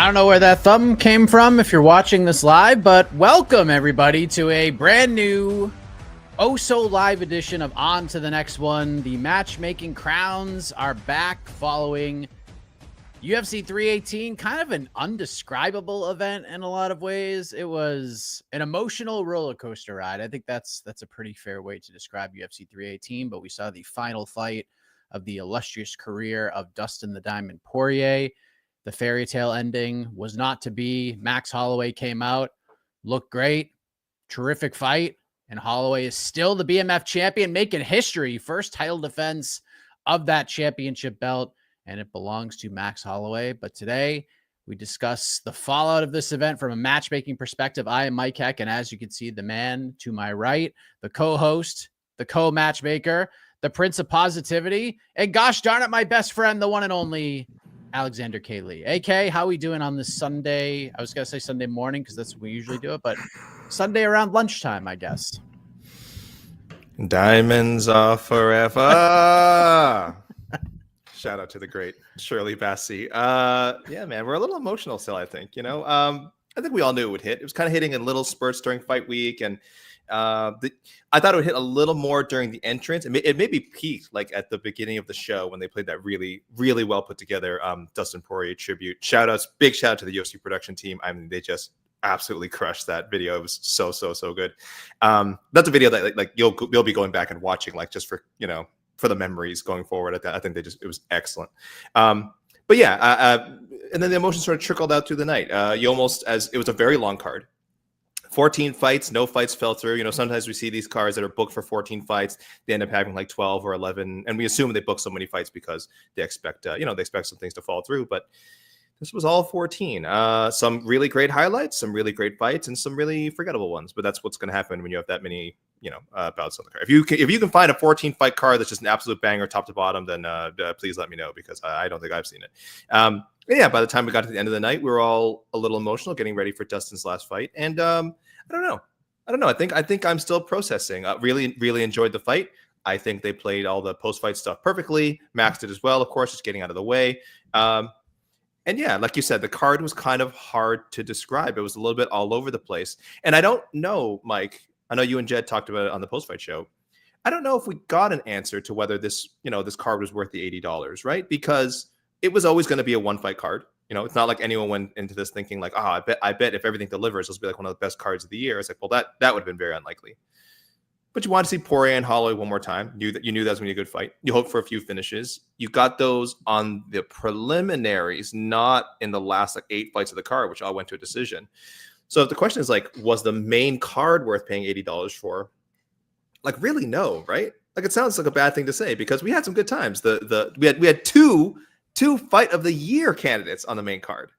I don't know where that thumb came from if you're watching this live, but welcome everybody to a brand new live edition of On to the Next One. The matchmaking crowns are back following UFC 318, kind of an undescribable event in a lot of ways. It was an emotional roller coaster ride. I think that's a pretty fair way to describe UFC 318, but we saw the final fight of the illustrious career of Dustin the Diamond Poirier. The fairy tale ending was not to be. Max Holloway came out, looked great, terrific fight, and Holloway is still the BMF champion, making history. First title defense of that championship belt, and it belongs to Max Holloway. But today, we discuss the fallout of this event from a matchmaking perspective. I am Mike Heck, and as you can see, the man to my right, the co-host, the co-matchmaker, the Prince of Positivity, and gosh darn it, my best friend, the one and only Alexander K. Lee. AK, how are we doing on this Sunday? I was going to say Sunday morning because that's when we usually do it, but Sunday around lunchtime, I guess. Diamonds are forever. Shout out to the great Shirley Bassey. Yeah, man, we're a little emotional still, I think. I think we all knew it would hit. It was kind of hitting in little spurts during fight week, and I thought it would hit a little more during the entrance. It maybe peaked like at the beginning of the show when they played that really, really well put together Dustin Poirier tribute. Big shout out to the UFC production team. I mean, they just absolutely crushed that video. It was so good. That's a video that like you'll be going back and watching, like just for for the memories going forward. I think it was excellent. But yeah, and then the emotions sort of trickled out through the night. As it was a very long card. 14 fights, no fights fell through. Sometimes we see these cards that are booked for 14 fights. They end up having like 12 or 11. And we assume they book so many fights because they expect, they expect some things to fall through. But this was all 14. Some really great highlights, some really great fights, and some really forgettable ones. But that's what's going to happen when you have that many, bouts on the card. If you can find a 14 fight card that's just an absolute banger top to bottom, then please let me know, because I don't think I've seen it. Yeah, by the time we got to the end of the night, we were all a little emotional, getting ready for Dustin's last fight. And I don't know. I think I'm still processing. Really enjoyed the fight. I think they played all the post-fight stuff perfectly. Max did as well, of course, just getting out of the way. And yeah, like you said, the card was kind of hard to describe. It was a little bit all over the place. And I don't know, Mike. I know you and Jed talked about it on the post-fight show. I don't know if we got an answer to whether this card was worth the $80, right? Because it was always going to be a one-fight card. It's not like anyone went into this thinking like, I bet if everything delivers, this will be like one of the best cards of the year. It's like, well, that would have been very unlikely. But you want to see Poirier and Holloway one more time. You knew that was going to be a good fight. You hope for a few finishes. You got those on the preliminaries, not in the last 8 fights of the card, which all went to a decision. So if the question is like, was the main card worth paying $80 for? Like, really, no, right? Like, it sounds like a bad thing to say because we had some good times. We had two fight of the year candidates on the main card,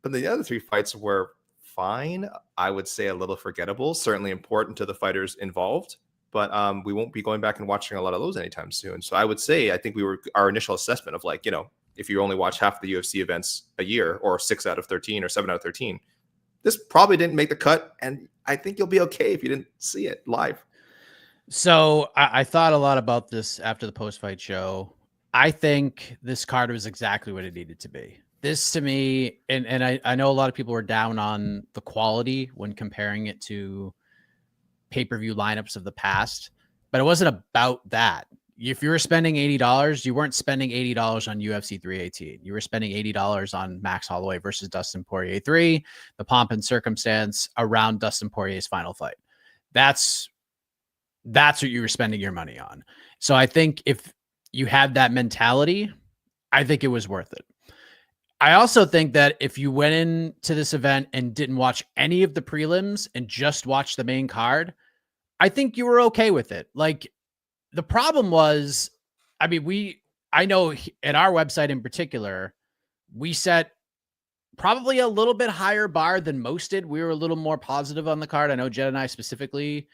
but the other 3 fights were fine. I would say a little forgettable, certainly important to the fighters involved, but we won't be going back and watching a lot of those anytime soon. So I would say, I think our initial assessment of like, if you only watch half the UFC events a year, or 6 out of 13 or 7 out of 13, this probably didn't make the cut. And I think you'll be okay if you didn't see it live. So I thought a lot about this after the post-fight show. I think this card was exactly what it needed to be. This to me, and I know a lot of people were down on the quality when comparing it to pay-per-view lineups of the past, but it wasn't about that. If you were spending $80, you weren't spending $80 on UFC 318. You were spending $80 on Max Holloway versus Dustin Poirier 3, the pomp and circumstance around Dustin Poirier's final fight. That's what you were spending your money on. So I think if you had that mentality, I think it was worth it. I also think that if you went into this event and didn't watch any of the prelims and just watched the main card, I think you were okay with it. Like, the problem was, I know at our website in particular, we set probably a little bit higher bar than most did. We were a little more positive on the card. I know Jed and I specifically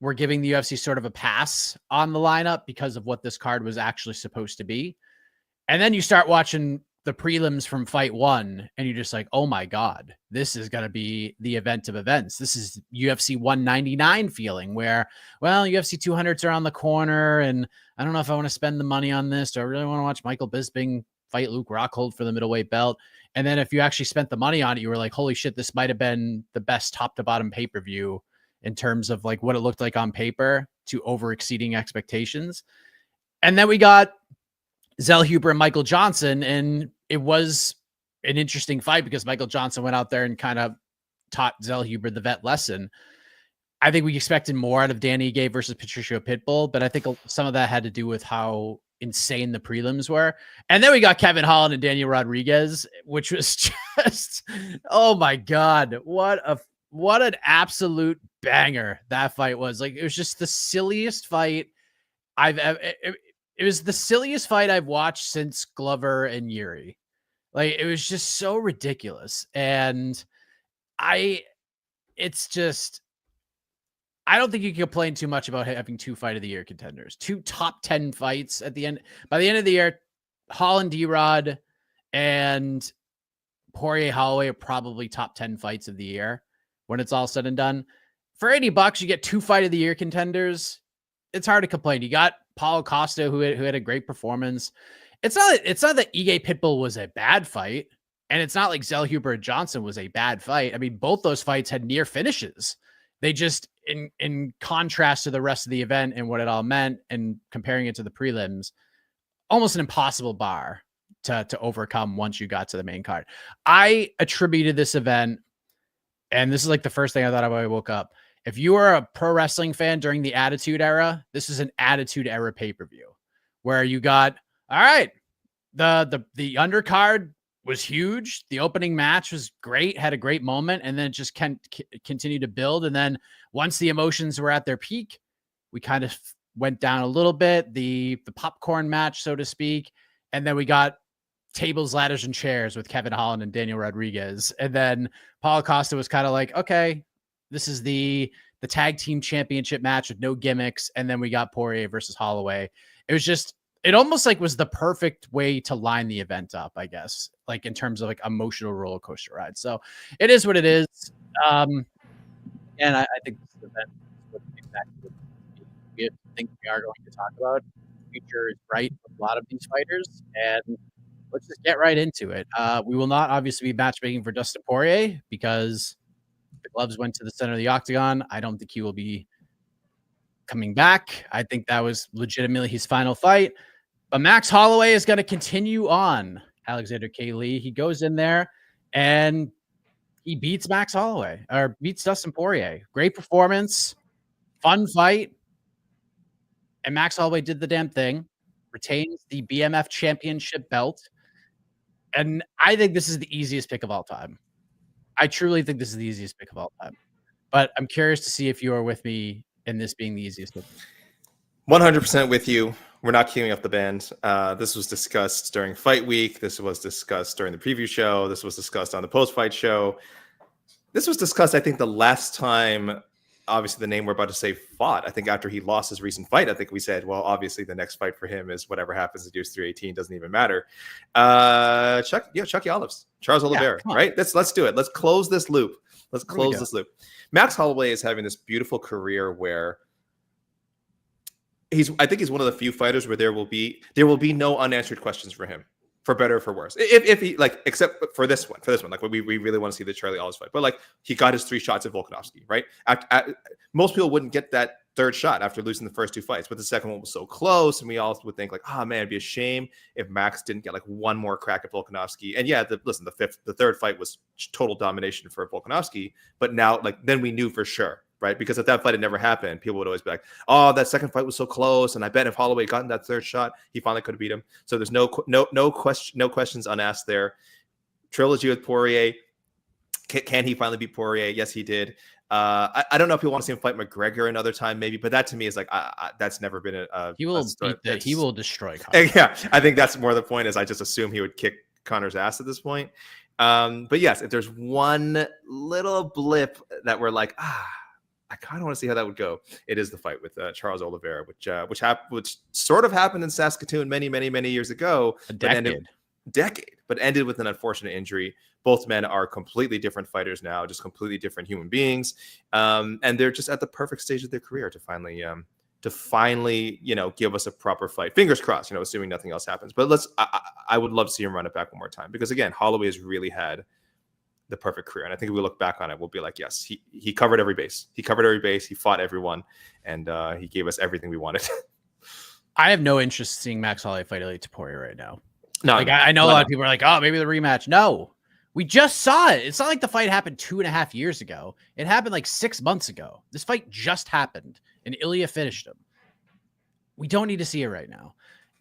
were giving the UFC sort of a pass on the lineup because of what this card was actually supposed to be. And then you start watching the prelims from fight 1 and you're just like, oh my God, this is going to be the event of events. This is UFC 199 feeling where, well, UFC 200s are on the corner and I don't know if I want to spend the money on this. Do I really want to watch Michael Bisping fight Luke Rockhold for the middleweight belt. And then if you actually spent the money on it, you were like, holy shit, this might have been the best top to bottom pay-per-view in terms of like what it looked like on paper to over exceeding expectations. And then we got Zellhuber and Michael Johnson, and it was an interesting fight because Michael Johnson went out there and kind of taught Zellhuber the vet lesson. I think we expected more out of Danny Gay versus Patricio Pitbull, but I think some of that had to do with how insane the prelims were. And then we got Kevin Holland and Daniel Rodriguez, which was just, oh my God, what an absolute banger that fight was. Like, it was just the silliest fight I've ever, it was the silliest fight I've watched since Glover and Yuri. Like, it was just so ridiculous. And it's just, I don't think you can complain too much about having 2 fight of the year contenders, 2 top 10 fights at the end. By the end of the year, Holland, D-Rod, and Poirier Holloway are probably top 10 fights of the year when it's all said and done. For $80, you get 2 fight of the year contenders. It's hard to complain. You got Paulo Costa, who had a great performance. It's not that Ige Pitbull was a bad fight, and it's not like Zellhuber and Johnson was a bad fight. I mean, both those fights had near finishes. They just, in contrast to the rest of the event and what it all meant, and comparing it to the prelims, almost an impossible bar to overcome once you got to the main card. I attributed this event, and this is like the first thing I thought of when I woke up. If you were a pro wrestling fan during the Attitude Era, this is an Attitude Era pay-per-view where you got, all right, the undercard was huge. The opening match was great, had a great moment, and then it just continue to build. And then once the emotions were at their peak, we kind of went down a little bit, the popcorn match, so to speak. And then we got tables, ladders, and chairs with Kevin Holland and Daniel Rodriguez. And then Paulo Costa was kind of like, okay, this is the tag team championship match with no gimmicks. And then we got Poirier versus Holloway. It was just, it almost like was the perfect way to line the event up, I guess, like in terms of like emotional roller coaster ride. So it is what it is. And I think this event is exactly what we think we are going to talk about. The future is bright for a lot of these fighters, and let's just get right into it. We will not obviously be matchmaking for Dustin Poirier because the gloves went to the center of the octagon. I don't think he will be coming back. I think that was legitimately his final fight. But Max Holloway is going to continue on. Alexander K. Lee, he goes in there and he beats Max Holloway, or beats Dustin Poirier. Great performance, fun fight. And Max Holloway did the damn thing, retains the BMF championship belt. And I think this is the easiest pick of all time. I truly think this is the easiest pick of all time. But I'm curious to see if you are with me in this being the easiest pick. 100% with you. We're not queuing up the band. This was discussed during fight week. This was discussed during the preview show. This was discussed on the post-fight show. This was discussed, I think, the last time, obviously, the name we're about to say fought. I think after he lost his recent fight, I think we said, well, obviously, the next fight for him is whatever happens at UFC 318. Doesn't even matter. Chucky Olives, Charles Oliveira, right? Let's do it. Let's close this loop. Max Holloway is having this beautiful career where I think he's one of the few fighters where there will be no unanswered questions for him, for better or for worse. If he, like, except for this one, like we really want to see the Charlie Olives fight, but like he got his 3 shots at Volkanovski, right? Most people wouldn't get that 3rd shot after losing the first 2 fights, but the second one was so close, and we all would think like, oh man, it'd be a shame if Max didn't get like one more crack at Volkanovski. And yeah, the 3rd fight was total domination for Volkanovski, but now then we knew for sure. Right, because if that fight had never happened, people would always be like, "Oh, that second fight was so close," and I bet if Holloway gotten that 3rd shot, he finally could have beat him. So there's no questions unasked there. Trilogy with Poirier, can he finally beat Poirier? Yes, he did. I don't know if people want to see him fight McGregor another time, maybe, but that to me is like that's never been he will destroy Conor. Yeah, I think that's more the point. Is I just assume he would kick Conor's ass at this point. But yes, if there's one little blip that we're like, I kind of want to see how that would go. It is the fight with Charles Oliveira, which sort of happened in Saskatoon many years ago. But ended with an unfortunate injury. Both men are completely different fighters now, just completely different human beings, and they're just at the perfect stage of their career to finally to finally, give us a proper fight. Fingers crossed, assuming nothing else happens. But I would love to see him run it back one more time, because again, Holloway has really had the perfect career. And I think if we look back on it, we'll be like, yes, he covered every base. He covered every base. He fought everyone, and he gave us everything we wanted. I have no interest in seeing Max Holloway fight Ilya Topuria right now. No, like I know a lot of people are like, oh, maybe the rematch. No, we just saw it. It's not like the fight happened 2.5 years ago. It happened like 6 months ago. This fight just happened, and Ilya finished him. We don't need to see it right now.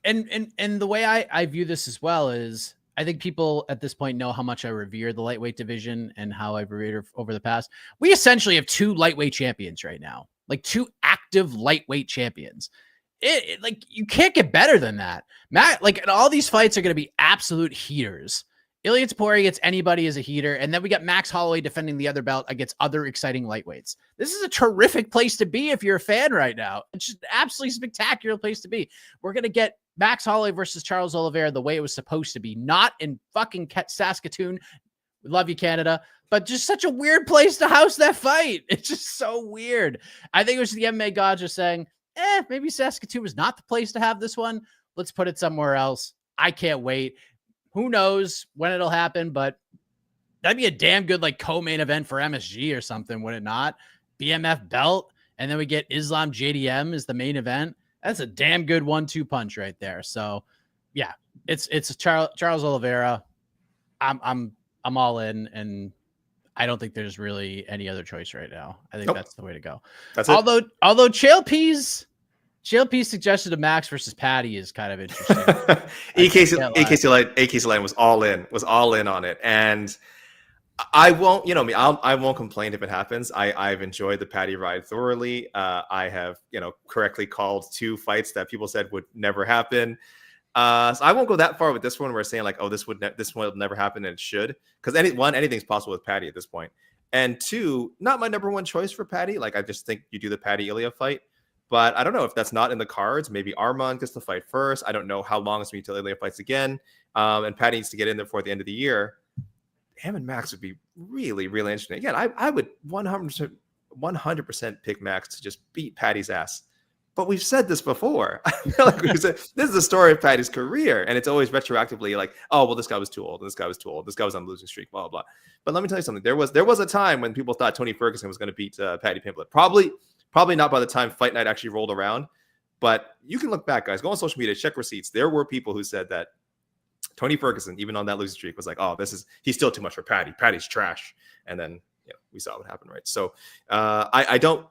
And the way I view this as well is, I think people at this point know how much I revere the lightweight division and how I've revered over the past. We essentially have 2 lightweight champions right now, like 2 active lightweight champions. Like, you can't get better than that. Like, all these fights are going to be absolute heaters. Ilya Topuria gets anybody as a heater, and then we got Max Holloway defending the other belt against other exciting lightweights. This is a terrific place to be if you're a fan right now. It's just an absolutely spectacular place to be. We're going to get Max Holloway versus Charles Oliveira the way it was supposed to be, not in fucking Saskatoon. We love you, Canada, but just such a weird place to house that fight. It's just so weird. I think it was the MMA gods just saying, maybe Saskatoon was not the place to have this one. Let's put it somewhere else. I can't wait. Who knows when it'll happen, but that'd be a damn good like co-main event for MSG or something, would it not? BMF belt, and then we get Islam JDM as the main event. That's a damn good 1-2 punch right there. So, yeah, it's Charles Oliveira. I'm all in, and I don't think there's really any other choice right now. I think that's the way to go. That's although Chael P's suggestion to Max versus Patty is kind of interesting. AKC Line was all in on it, and I won't, I won't complain if it happens. I've enjoyed the Patty ride thoroughly. I have, correctly called 2 fights that people said would never happen. So I won't go that far with this one. We're saying like, oh, this one will never happen, and it should, because anything's possible with Patty at this point. And 2, not my number 1 choice for Patty. Like, I just think you do the Patty Ilya fight. But I don't know if that's not in the cards. Maybe Armand gets the fight first. I don't know how long it's going to be until Ilya fights again. And Patty needs to get in there before the end of the year. Him and Max would be really, really interesting. Again, I would 100% pick Max to just beat Patty's ass. But we've said this before. I feel like we said this is the story of Patty's career, and it's always retroactively like, oh, well, this guy was too old, and this guy was too old, this guy was on a losing streak, blah, blah, blah. But let me tell you something. There was a time when people thought Tony Ferguson was going to beat Paddy Pimblett. Probably not by the time fight night actually rolled around. But you can look back, guys. Go on social media, check receipts. There were people who said that Tony Ferguson, even on that losing streak, was like, oh, he's still too much for Patty. Patty's trash. And then we saw what happened, right? So I don't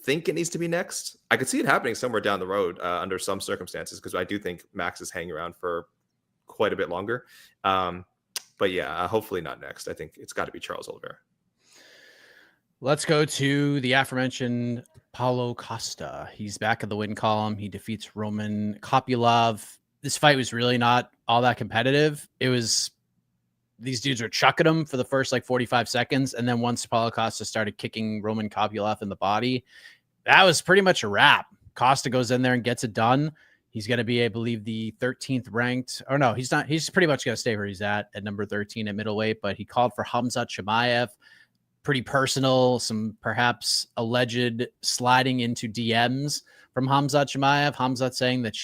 think it needs to be next. I could see it happening somewhere down the road under some circumstances, because I do think Max is hanging around for quite a bit longer. But yeah, hopefully not next. I think it's got to be Charles Oliveira. Let's go to the aforementioned Paulo Costa. He's back in the win column. He defeats Roman Kopylov. This fight was really not all that competitive. It was, these dudes were chucking him for the first like 45 seconds. And then once Paulo Costa started kicking Roman Kopylov in the body, that was pretty much a wrap. Costa goes in there and gets it done. He's going to be, I believe, the 13th ranked. Or no, he's not. He's pretty much going to stay where he's at number 13 at middleweight. But he called for Khamzat Chimaev. Pretty personal, some perhaps alleged sliding into DMs from Khamzat Chimaev. Khamzat saying that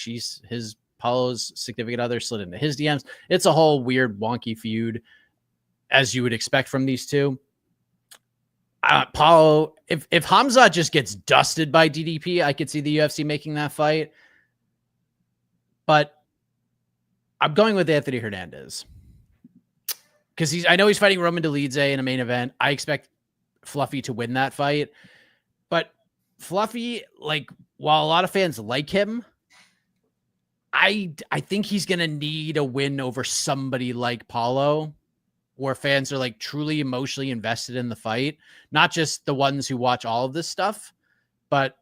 Paulo's significant other slid into his DMs. It's a whole weird, wonky feud, as you would expect from these two. Paulo, if Khamzat just gets dusted by DDP, I could see the UFC making that fight. But I'm going with Anthony Hernandez. Because I know he's fighting Roman Dolidze in a main event. I expect Fluffy to win that fight. But Fluffy, like, while a lot of fans like him, I think he's going to need a win over somebody like Paulo, where fans are like truly emotionally invested in the fight. Not just the ones who watch all of this stuff, but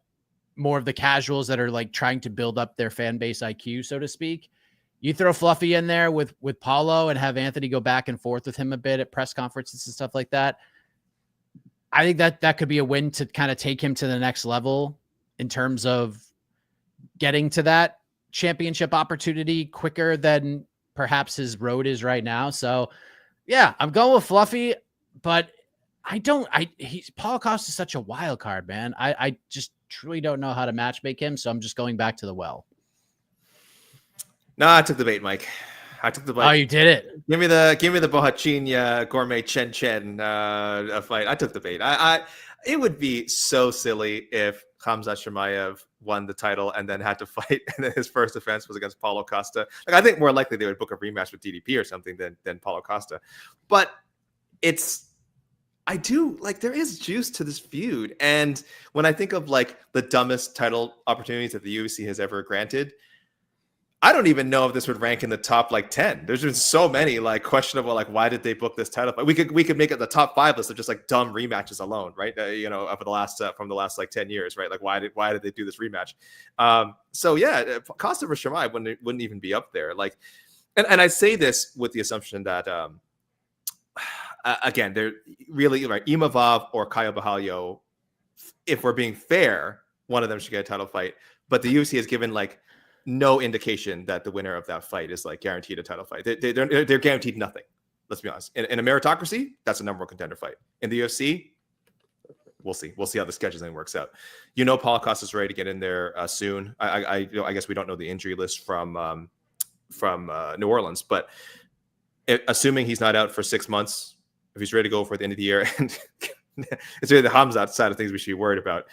more of the casuals that are like trying to build up their fan base IQ, so to speak. You throw Fluffy in there with Paulo and have Anthony go back and forth with him a bit at press conferences and stuff like that. I think that could be a win to kind of take him to the next level in terms of getting to that championship opportunity quicker than perhaps his road is right now. So yeah, I'm going with Fluffy, but Paulo Costa is such a wild card, man. I just truly don't know how to matchmake him, so I'm just going back to the well. No, I took the bait, Mike. I took the bait. Oh, you did it. Give me the Bohachinya Gourmet Chen fight. I took the bait. It would be so silly if Khamzat Chimaev won the title and then had to fight, and then his first defense was against Paulo Costa. Like, I think more likely they would book a rematch with DDP or something than Paulo Costa. But I do like, there is juice to this feud. And when I think of like the dumbest title opportunities that the UFC has ever granted, I don't even know if this would rank in the top like 10. There's been so many like questionable, like, why did they book this title? But we could make it the top 5 list of just like dumb rematches alone, right? Over the last from the last like 10 years, right? Like, why did they do this rematch? So yeah, Costa versus Chimaev wouldn't even be up there. Like, and I say this with the assumption that again, they're really right. Imavov or Caio Borralho, if we're being fair, one of them should get a title fight. But the UFC has given like no indication that the winner of that fight is like guaranteed a title fight. They're guaranteed nothing. Let's be honest. In a meritocracy, that's a number one contender fight. In the UFC, we'll see. We'll see how the scheduling works out. Paulo Costa is ready to get in there soon. I guess we don't know the injury list from New Orleans, but assuming he's not out for 6 months, if he's ready to go for the end of the year, and it's really the Khamzat side of things we should be worried about.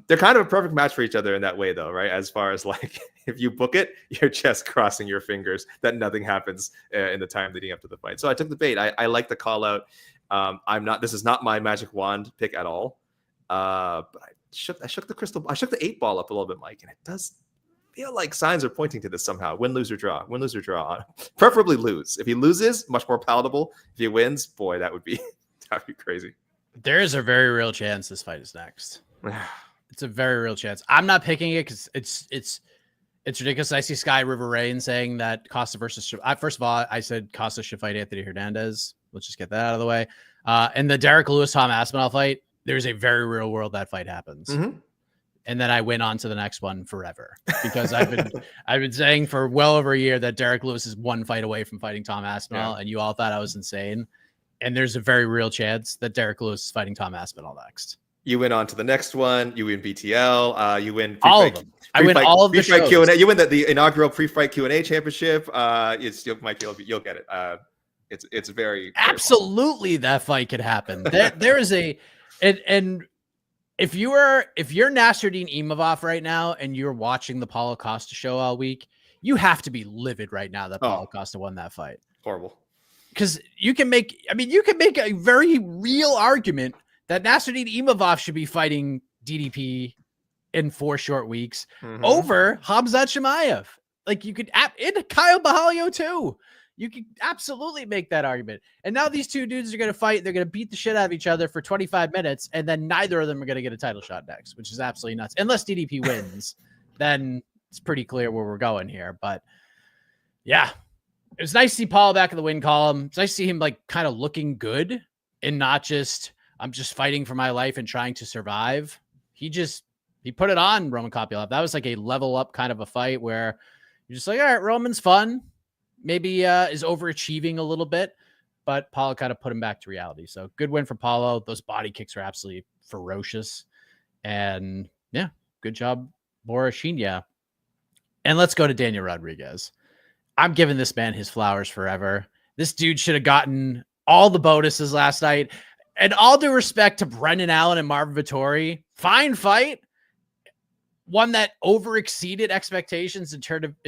They're kind of a perfect match for each other in that way, though, right? As far as like, if you book it, you're just crossing your fingers that nothing happens in the time leading up to the fight. So I took the bait. I like the call out. This is not my magic wand pick at all. But I shook the 8 ball up a little bit, Mike, and it does feel like signs are pointing to this somehow. Win, lose, or draw. Win, lose, or draw. Preferably lose. If he loses, much more palatable. If he wins, boy, that'd be crazy. There is a very real chance this fight is next. It's a very real chance. I'm not picking it because it's ridiculous. I see Sky River Rain saying that Costa versus first of all, I said Costa should fight Anthony Hernandez. Let's just get that out of the way. And the Derek Lewis Tom Aspinall fight, there's a very real world that fight happens. Mm-hmm. And then I went on to the next one forever because I've been saying for well over a year that Derek Lewis is one fight away from fighting Tom Aspinall, and you all thought I was insane. And there's a very real chance that Derek Lewis is fighting Tom Aspinall next. You went on to the next one. You win BTL. You win all of them. I win all of the shows. Q&A. You win the inaugural pre-fight Q&A championship. You'll get it. It's very absolutely possible. That fight could happen. There is a and if you're Nasruddin Imavov right now and you're watching the Paulo Costa show all week, you have to be livid right now that Paulo Costa won that fight. Horrible. Because you can make a very real argument that Nasruddin Imavov should be fighting DDP in 4 short weeks over Khamzat Chimaev. Like, you could in Caio Borralho too. You could absolutely make that argument. And now these two dudes are going to fight. They're going to beat the shit out of each other for 25 minutes, and then neither of them are going to get a title shot next, which is absolutely nuts. Unless DDP wins, then it's pretty clear where we're going here. But yeah, it was nice to see Paul back in the win column. It's nice to see him like kind of looking good and not just, I'm just fighting for my life and trying to survive. He put it on Roman Kopylov. That was like a level up kind of a fight where you're just like, all right, Roman's fun. Maybe is overachieving a little bit, but Paulo kind of put him back to reality. So good win for Paulo. Those body kicks are absolutely ferocious. And yeah, good job, Borrachinha. And let's go to Daniel Rodriguez. I'm giving this man his flowers forever. This dude should have gotten all the bonuses last night. And all due respect to Brendan Allen and Marvin Vettori, fine fight. One that over-exceeded expectations in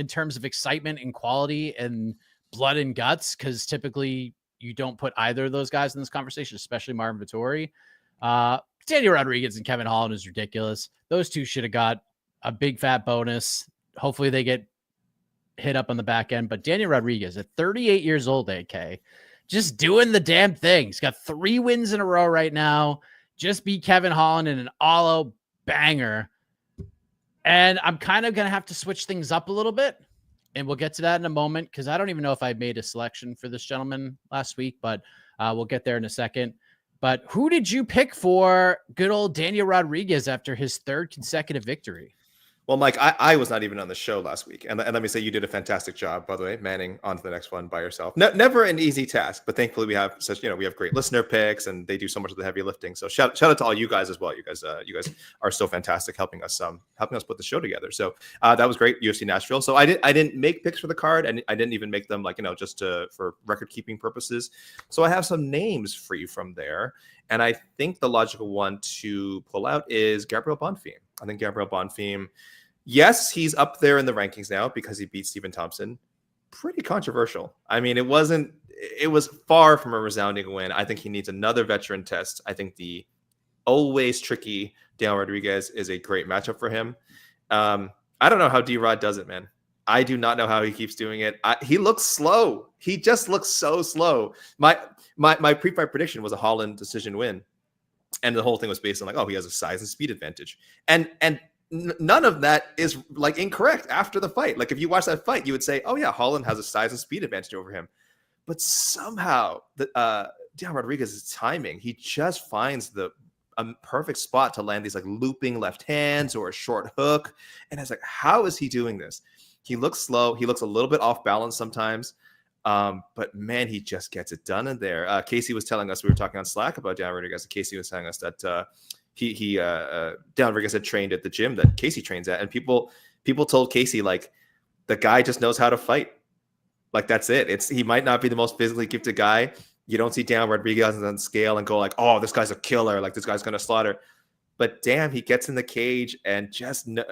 terms of excitement and quality and blood and guts, because typically you don't put either of those guys in this conversation, especially Marvin Vettori. Daniel Rodriguez and Kevin Holland is ridiculous. Those two should have got a big fat bonus. Hopefully they get hit up on the back end. But Daniel Rodriguez at 38 years old, AK, just doing the damn thing. He's got 3 wins in a row right now. Just beat Kevin Holland in an all-out banger. And I'm kind of going to have to switch things up a little bit. And we'll get to that in a moment, because I don't even know if I made a selection for this gentleman last week, but we'll get there in a second. But who did you pick for good old Daniel Rodriguez after his 3rd consecutive victory? Well, Mike, I was not even on the show last week. And let me say, you did a fantastic job, by the way, manning on to the next one by yourself. Never an easy task, but thankfully we have we have great listener picks and they do so much of the heavy lifting. So shout out to all you guys as well. You guys are so fantastic helping us put the show together. So that was great. UFC Nashville. So I didn't make picks for the card, and I didn't even make them just for record keeping purposes. So I have some names free from there. And I think the logical one to pull out is Gabriel Bonfim. I think Gabriel Bonfim, yes, he's up there in the rankings now because he beat Stephen Thompson. Pretty controversial. I mean, it was far from a resounding win. I think he needs another veteran test. I think the always tricky Daniel Rodriguez is a great matchup for him. I don't know how D-Rod does it, man. I do not know how he keeps doing it. He looks slow. He just looks so slow. My pre-fight prediction was a Holland decision win. And the whole thing was based on he has a size and speed advantage. And none of that is incorrect after the fight. If you watch that fight, you would say, oh yeah, Holland has a size and speed advantage over him. But somehow Daniel Rodriguez's timing, he just finds the perfect spot to land these looping left hands or a short hook. And it's how is he doing this? He looks slow. He looks a little bit off balance sometimes. But man, he just gets it done in there. Casey was telling us, we were talking on Slack about Daniel Rodriguez, and Casey was telling us that Daniel Rodriguez had trained at the gym that Casey trains at, and people told Casey the guy just knows how to fight. That's it. He might not be the most physically gifted guy. You don't see Daniel Rodriguez on scale and go oh, this guy's a killer. This guy's gonna slaughter. But damn, he gets in the cage and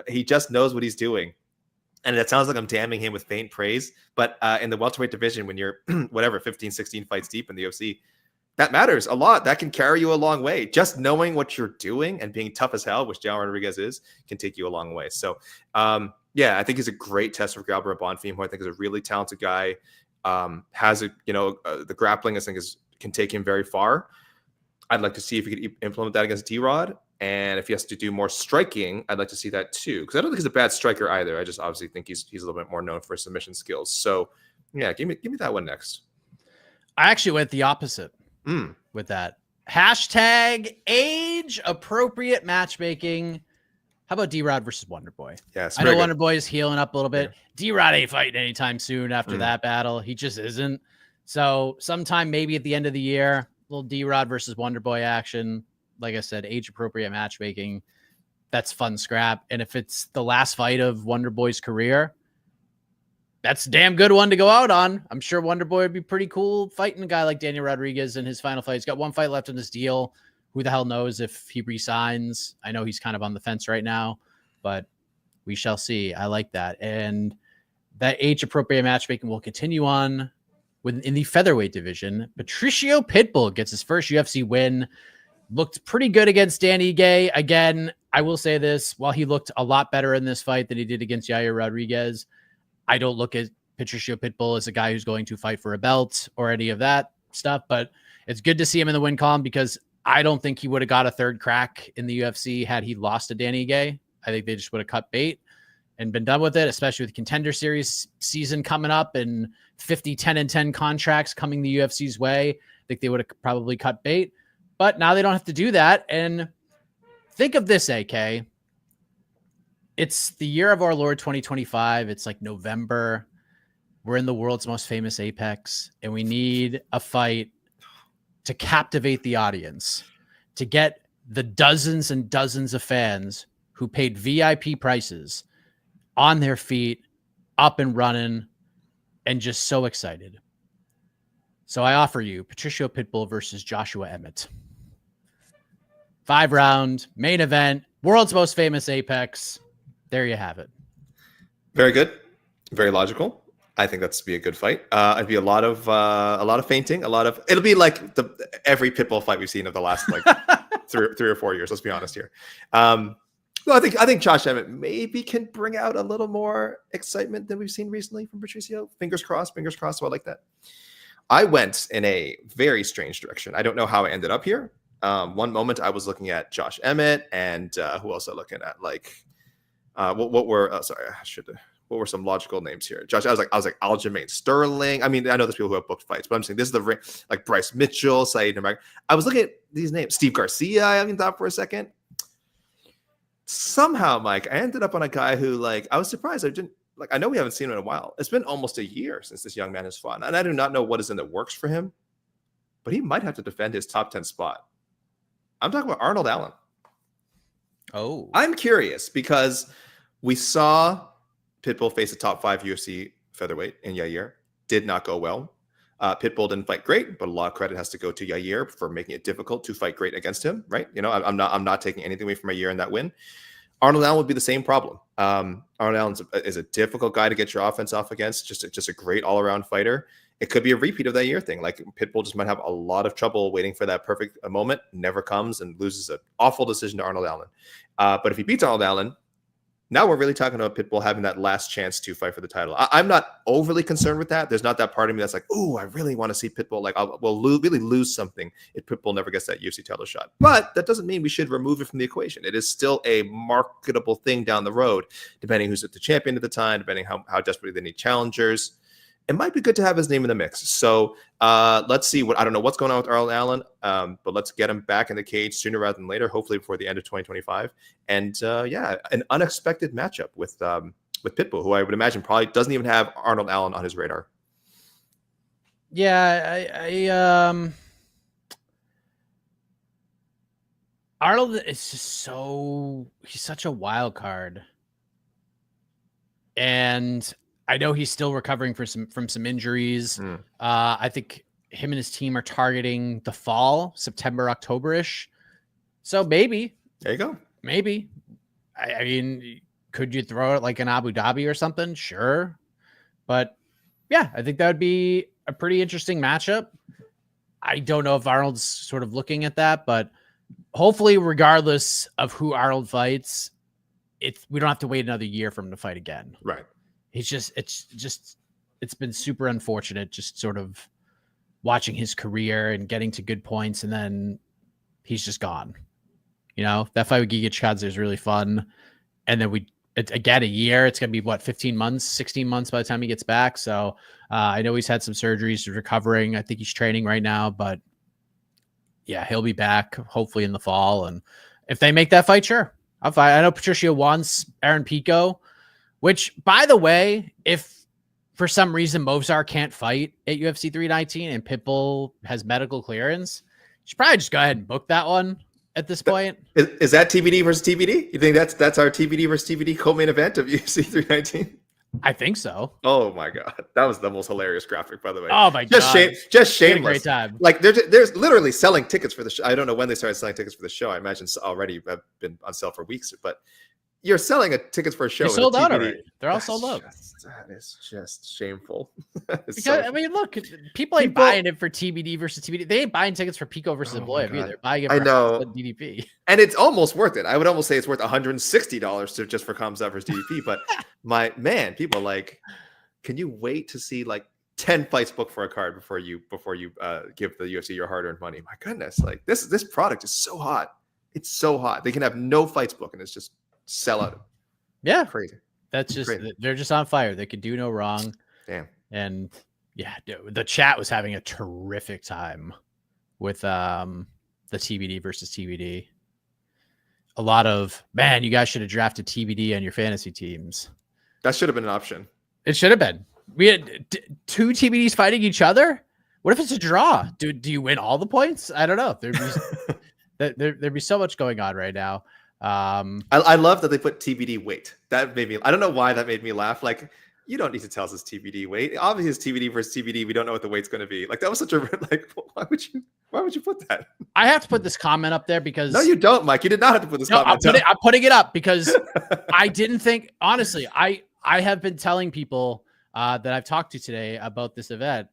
he just knows what he's doing. And it sounds like I'm damning him with faint praise, but in the welterweight division, when you're 15, 16 fights deep in the UFC, that matters a lot. That can carry you a long way. Just knowing what you're doing and being tough as hell, which Daniel Rodriguez is, can take you a long way. So, I think he's a great test for Gabriel Bonfim, who I think is a really talented guy. Has the grappling, I think, can take him very far. I'd like to see if he could implement that against D-Rod. And if he has to do more striking, I'd like to see that too. Because I don't think he's a bad striker either. I just obviously think he's a little bit more known for his submission skills. So yeah, give me that one next. I actually went the opposite with that. Hashtag age appropriate matchmaking. How about D-Rod versus Wonderboy? Yes, I know Wonderboy is healing up a little bit. Yeah. D-Rod ain't fighting anytime soon after that battle. He just isn't. So sometime maybe at the end of the year, little D-Rod versus Wonderboy action. Like I said, age-appropriate matchmaking, that's fun scrap. And if it's the last fight of Wonderboy's career, that's a damn good one to go out on. I'm sure Wonderboy would be pretty cool fighting a guy like Daniel Rodriguez in his final fight. He's got one fight left in this deal. Who the hell knows if he resigns? I know he's kind of on the fence right now, but we shall see. I like that. And that age-appropriate matchmaking will continue on in the featherweight division. Patricio Pitbull gets his first UFC win. Looked pretty good against Danny Gay. Again, I will say this, while he looked a lot better in this fight than he did against Yair Rodriguez, I don't look at Patricio Pitbull as a guy who's going to fight for a belt or any of that stuff, but it's good to see him in the win column because I don't think he would have got a third crack in the UFC had he lost to Danny Gay. I think they just would have cut bait and been done with it, especially with Contender Series season coming up and 50 10-10 contracts coming the UFC's way. I think they would have probably cut bait. But now they don't have to do that. And think of this, AK. It's the year of our Lord 2025. It's November. We're in the world's most famous Apex. And we need a fight to captivate the audience, to get the dozens and dozens of fans who paid VIP prices on their feet, up and running, and just so excited. So I offer you Patricio Pitbull versus Joshua Emmett. 5-round main event, world's most famous Apex. There you have it. Very good. Very logical. I think that's be a good fight. It'd be a lot of fainting, it'll be like every Pitbull fight we've seen of the last three or 4 years. Let's be honest here. I think Josh Emmett maybe can bring out a little more excitement than we've seen recently from Patricio. Fingers crossed. So I like that. I went in a very strange direction. I don't know how I ended up here. One moment I was looking at Josh Emmett and who else I looking at? What were some logical names here? Josh, I was like Aljamain Sterling. I mean, I know there's people who have booked fights, but I'm saying this is the Bryce Mitchell, Saeed Nurmagomedov. I was looking at these names. Steve Garcia, I thought for a second. somehow, Mike, I ended up on a guy who, like, I was surprised. I know we haven't seen him in a while. It's been almost a year since this young man has fought. And I do not know what is in the works for him, but he might have to defend his top 10 spot. I'm talking about Arnold Allen. Oh, I'm curious because we saw Pitbull face a top 5 UFC featherweight in Yair. Did not go well. Pitbull didn't fight great, but a lot of credit has to go to Yair for making it difficult to fight great against him, right? You know, I'm not taking anything away from Yair in that win. Arnold Allen would be the same problem. Arnold Allen is a difficult guy to get your offense off against. Just a great all-around fighter. It could be a repeat of that Yair thing. Like Pitbull just might have a lot of trouble waiting for that perfect moment. Never comes and loses an awful decision to Arnold Allen. But if he beats Arnold Allen, now we're really talking about Pitbull having that last chance to fight for the title. I'm not overly concerned with that. There's not that part of me that's like, oh, I really want to see Pitbull. Like, we'll really lose something if Pitbull never gets that UFC title shot. But that doesn't mean we should remove it from the equation. It is still a marketable thing down the road, depending who's at the champion at the time, depending how desperately they need challengers. It might be good to have his name in the mix. So let's see. I don't know what's going on with Arnold Allen, but let's get him back in the cage sooner rather than later, hopefully before the end of 2025. And an unexpected matchup with Pitbull, who I would imagine probably doesn't even have Arnold Allen on his radar. Yeah, Arnold is just he's such a wild card. And I know he's still recovering from some injuries. I think him and his team are targeting the fall, September, October-ish. So maybe. There you go. Maybe. I mean, could you throw it like in Abu Dhabi or something? Sure. But yeah, I think that would be a pretty interesting matchup. I don't know if Arnold's sort of looking at that, but hopefully, regardless of who Arnold fights, we don't have to wait another year for him to fight again. Right. It's been super unfortunate, just sort of watching his career and getting to good points, and then he's just gone. You know, that fight with Giga Chikadze is really fun. And then again, a year, it's going to be 15 months, 16 months by the time he gets back. So I know he's had some surgeries, he's recovering. I think he's training right now, but yeah, he'll be back hopefully in the fall. And if they make that fight, sure, I'll fight. I know Patricio wants Aaron Pico, which, by the way, if for some reason Movsar can't fight at UFC 319 and Pitbull has medical clearance, you should probably just go ahead and book that one at this point. Is that TBD versus TBD? You think that's our TBD versus TBD co-main event of UFC 319? I think so. Oh my god, that was the most hilarious graphic, by the way. Oh my god, just shameless. Great time. Like there's literally selling tickets for the show. I don't know when they started selling tickets for the show. I imagine it's already been on sale for weeks, but you're selling tickets for a show. They sold out already. They're all sold out. That is just shameful. Because I mean, look, people ain't buying it for TBD versus TBD. They ain't buying tickets for Pico versus Abloyev either. Buying it for DDP. And it's almost worth it. I would almost say it's worth $160 just for Khamzat versus DDP. But people like, can you wait to see like 10 fights booked for a card before you give the UFC your hard-earned money? My goodness, like this product is so hot. It's so hot. They can have no fights booked and it's just sell out. Yeah, crazy. That's just crazy. They're just on fire. They could do no wrong. Damn. And yeah, the chat was having a terrific time with the TBD versus TBD. A lot of, man, you guys should have drafted TBD on your fantasy teams. That should have been an option. It should have been. We had two TBDs fighting each other. What if it's a draw? Do you win all the points? I don't know. There'd be so much going on right now. I love that they put TBD weight. That made me, I don't know why that made me laugh. Like, you don't need to tell us it's TBD weight. Obviously it's TBD versus TBD. We don't know what the weight's going to be. Like, that was such a, like, why would you put that? I have to put this comment up there because no, you don't, Mike. You did not have to put this comment up. I'm putting it up because I didn't think, honestly, I have been telling people that I've talked to today about this event.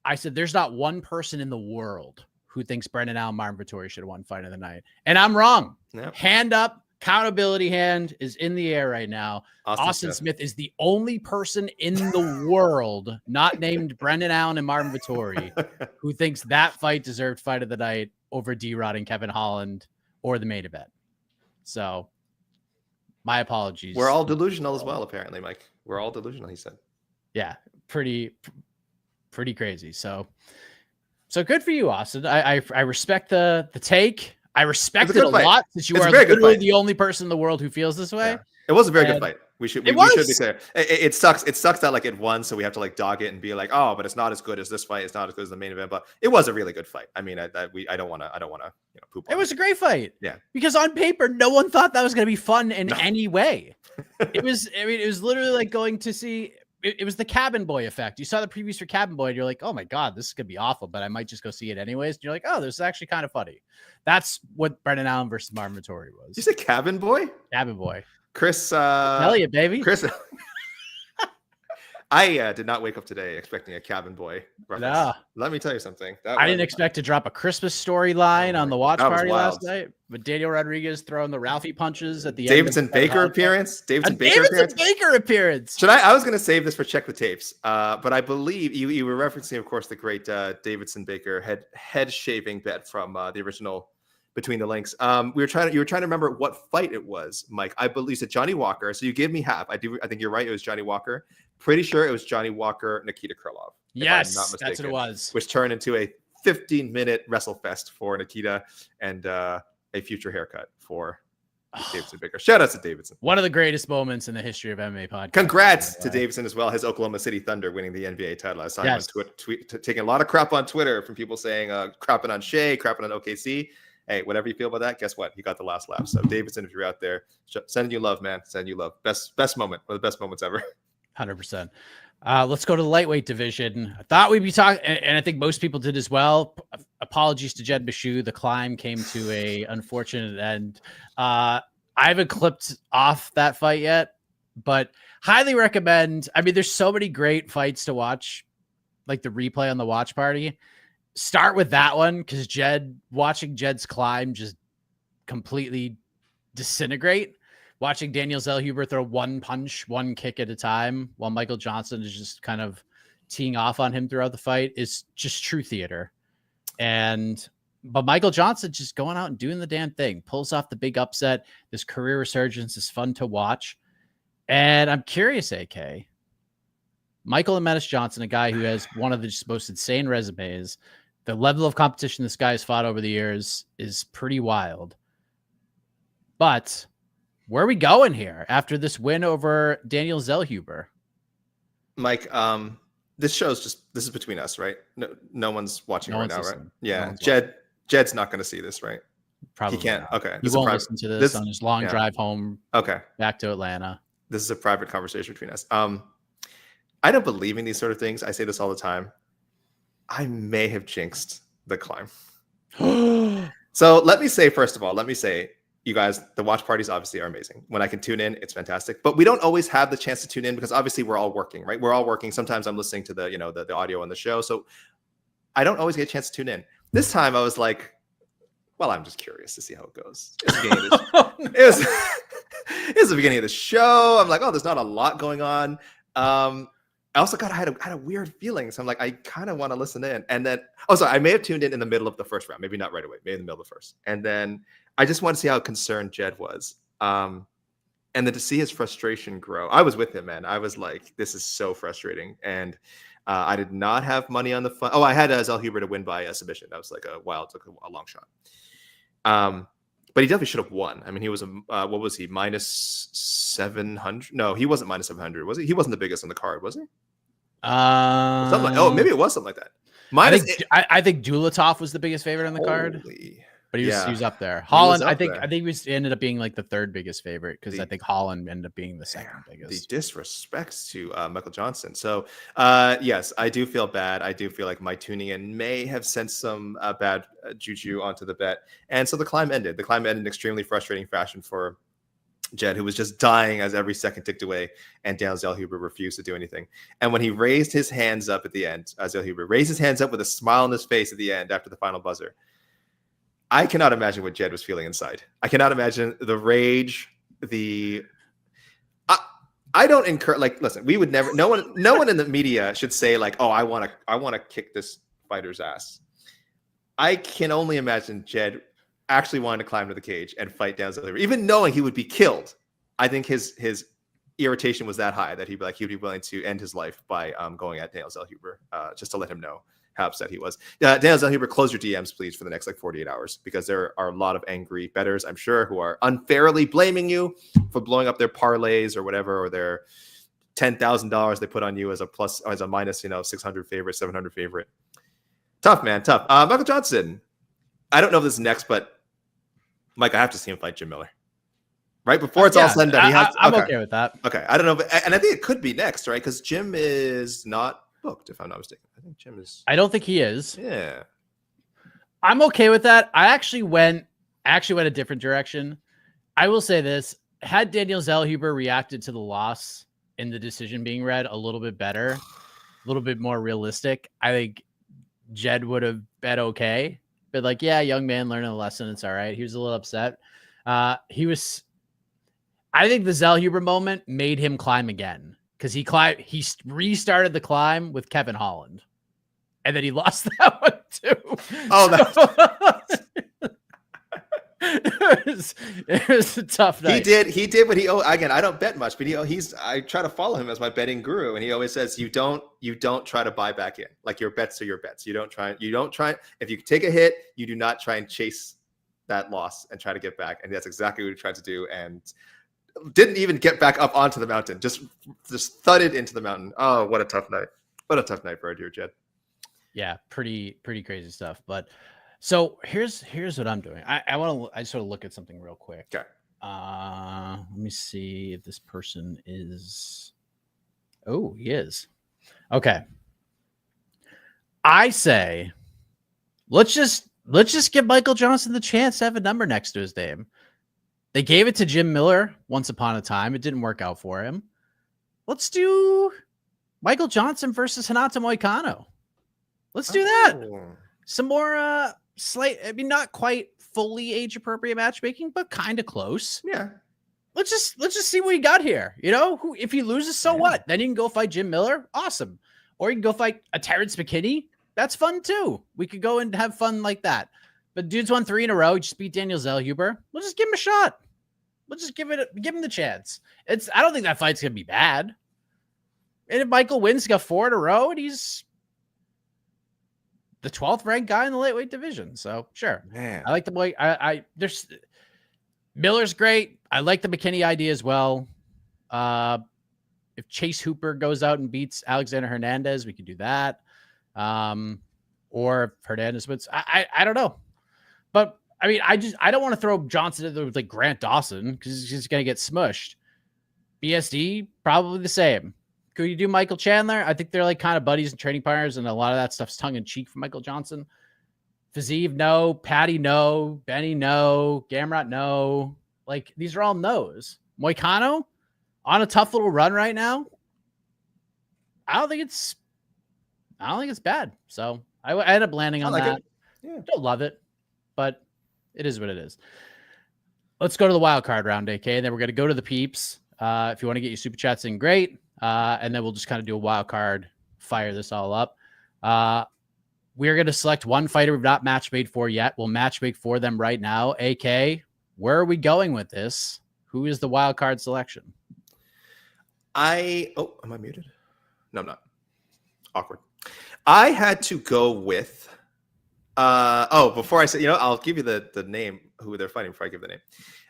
I said, there's not one person in the world who thinks Brendan Allen, Marvin Vettori should have won fight of the night. And I'm wrong. Yep. Hand up, accountability hand is in the air right now. Austin Smith is the only person in the world not named Brendan Allen and Marvin Vettori who thinks that fight deserved fight of the night over D-Rod and Kevin Holland or the main event. So my apologies. We're all delusional as well, apparently, Mike. We're all delusional, he said. Yeah, pretty crazy. So good for you, Austin. I respect the take. I respect it a lot since you are literally the only person in the world who feels this way. Yeah. It was a very good fight. We should be clear. It sucks. It sucks that like it won, so we have to like dog it and be like, oh, but it's not as good as this fight. It's not as good as the main event, but it was a really good fight. I mean, I don't want to poop on it. It was a great fight. Yeah, because on paper, no one thought that was going to be fun in any way. It was. I mean, it was literally like going to see. It was the Cabin Boy effect. You saw the previews for Cabin Boy, and you're like, oh my god, this is gonna be awful, but I might just go see it anyways. And you're like, oh, this is actually kind of funny. That's what Brendan Allen versus Marvin Vettori was. You said Cabin Boy? Cabin Boy. Chris Elliott, baby. Chris. I did not wake up today expecting a Cabin Boy reference. No. Let me tell you something. I didn't expect to drop a Christmas storyline on the watch party last night, but Daniel Rodriguez throwing the Ralphie punches at the Davidson Baker appearance. Davidson Baker appearance. I was going to save this for check the tapes, but I believe you were referencing, of course, the great Davidson Baker head shaving bet from the original Between the Links. You were trying to remember what fight it was, Mike. I believe it's Johnny Walker. So you gave me half. I think you're right. It was Johnny Walker. Pretty sure it was Johnny Walker, Nikita Krylov. Yes, that's what it was. Which turned into a 15-minute wrestle fest for Nikita and a future haircut for Davidson Baker. Shout out to Davidson. One of the greatest moments in the history of MMA podcast. Congrats to Davidson as well. His Oklahoma City Thunder winning the NBA title. I saw him on taking a lot of crap on Twitter from people saying crapping on Shea, crapping on OKC. Hey, whatever you feel about that, guess what? He got the last laugh. So Davidson, if you're out there, sending you love, man. Sending you love. Best moment. One of the best moments ever. 100%. Let's go to the lightweight division. I thought we'd be talking, and I think most people did as well. Apologies to Jed Bashu. The climb came to a unfortunate end. I haven't clipped off that fight yet, but highly recommend. I mean, there's so many great fights to watch, like the replay on the watch party. Start with that one because watching Jed's climb just completely disintegrate. Watching Daniel Zellhuber throw one punch, one kick at a time, while Michael Johnson is just kind of teeing off on him throughout the fight is just true theater. But Michael Johnson just going out and doing the damn thing, pulls off the big upset. This career resurgence is fun to watch. And I'm curious, AK, Michael and Menace Johnson, a guy who has one of the just most insane resumes. The level of competition this guy has fought over the years is pretty wild. But where are we going here after this win over Daniel Zellhuber? Mike, this is between us, right? No one's watching right now, right? Yeah. Jed's not going to see this, right? Probably he can't. Not. Okay. He won't listen to this on his long drive home. Okay. Back to Atlanta. This is a private conversation between us. I don't believe in these sort of things. I say this all the time. I may have jinxed the climb. So let me say, first of all, you guys, the watch parties obviously are amazing. When I can tune in, it's fantastic. But we don't always have the chance to tune in because obviously we're all working, right? We're all working. Sometimes I'm listening to the audio on the show. So I don't always get a chance to tune in. This time I was like, well, I'm just curious to see how it goes. It was the beginning of the show. I'm like, oh, there's not a lot going on. I also I had a weird feeling. So I'm like, I kind of want to listen in. And then, I may have tuned in the middle of the first round. Maybe not right away. Maybe in the middle of the first. And then I just want to see how concerned Jed was. And then to see his frustration grow. I was with him, man. I was like, this is so frustrating. And I did not have money on the fun. Oh, I had Zellhuber to win by submission. That was like a long shot. But he definitely should have won. I mean, he was what was he, minus 700? No, he wasn't minus 700, was he? He wasn't the biggest on the card, was he? Maybe it was something like that. I think Dulatov was the biggest favorite on the card. But he was up there. Holland, I think he ended up being like the third biggest favorite because I think Holland ended up being the second biggest. The disrespect to Michael Johnson. So yes, I do feel bad. I do feel like my tuning in may have sent some bad juju onto the bet. And so the climb ended. The climb ended in extremely frustrating fashion for Jed, who was just dying as every second ticked away, and Daniel Zellhuber refused to do anything. And when he raised his hands up at the end, Zellhuber raised his hands up with a smile on his face at the end after the final buzzer. I cannot imagine what Jed was feeling inside. I cannot imagine the rage, I don't incur, like, listen, we would never, no one in the media should say like, oh, I want to kick this fighter's ass. I can only imagine Jed actually wanting to climb to the cage and fight down Zellhuber, even knowing he would be killed. I think his irritation was that high that he'd be willing to end his life by going at Daniel Zellhuber just to let him know how upset he was. Daniel Zellhuber, close your DMs, please, for the next 48 hours, because there are a lot of angry bettors, I'm sure, who are unfairly blaming you for blowing up their parlays or whatever, or their $10,000 they put on you as a minus, 600 favorite, 700 favorite. Tough, man, tough. Michael Johnson. I don't know if this is next, but Mike, I have to see him fight Jim Miller. Right before it's all said and done, I'm okay with that. Okay, I don't know, and I think it could be next, right? Because Jim is not booked, if I'm not mistaken. I think Jim is. I don't think he is. Yeah, I'm okay with that. I actually went a different direction. I will say this: had Daniel Zellhuber reacted to the loss in the decision being read a little bit better, a little bit more realistic, I think Jed would have been okay. But like, yeah, young man learning a lesson. It's all right. He was a little upset. I think the Zellhuber moment made him climb again, because he restarted the climb with Kevin Holland, and then he lost that one too. Oh, it was a tough night. He did what again, I don't bet much, but I try to follow him as my betting guru, and he always says you don't try to buy back in. Like, your bets are your bets. You don't try. If you take a hit, you do not try and chase that loss and try to get back. And that's exactly what he tried to do, and didn't even get back up onto the mountain. Just thudded into the mountain. Oh, what a tough night. What a tough night for our dear Jed. Yeah, pretty crazy stuff. But so here's what I'm doing. I sort of look at something real quick. Okay. Let me see if this person is. Oh, he is. Okay. I say, let's just give Michael Johnson the chance to have a number next to his name. They gave it to Jim Miller once upon a time. It didn't work out for him. Let's do Michael Johnson versus Renato Moicano. Let's do that. Some more not quite fully age appropriate matchmaking, but kind of close. Yeah. Let's just see what he got here. If he loses, so what? Then you can go fight Jim Miller. Awesome. Or you can go fight a Terrence McKinney. That's fun too. We could go and have fun like that. But dude's won 3 in a row. He just beat Daniel Zellhuber. We'll just give him a shot. We'll just give him the chance. I don't think that fight's gonna be bad. And if Michael wins, he got 4 in a row, and he's the 12th ranked guy in the lightweight division. So sure, man, I like the boy. There's Miller's great. I like the McKinney idea as well. If Chase Hooper goes out and beats Alexander Hernandez, we could do that. Or if Hernandez wins, I don't know. But I mean, I don't want to throw Johnson in there with like Grant Dawson, because he's just gonna get smushed. BSD, probably the same. Could you do Michael Chandler? I think they're like kind of buddies and training partners, and a lot of that stuff's tongue in cheek for Michael Johnson. Fiziev, no. Patty, no. Benny, no. Gamrot, no. Like, these are all no's. Moicano on a tough little run right now. I don't think it's bad. So I end up landing on that. Yeah. Don't love it, but it is what it is. Let's go to the wild card round, AK, and then we're going to go to the peeps. If you want to get your super chats in, great. And then we'll just kind of do a wild card, fire this all up. We're going to select one fighter we've not match made for yet. We'll match make for them right now. AK, where are we going with this? Who is the wild card selection? Am I muted? No, I'm not. Awkward. I had to go with before I say, I'll give you the name who they're fighting before I give the name.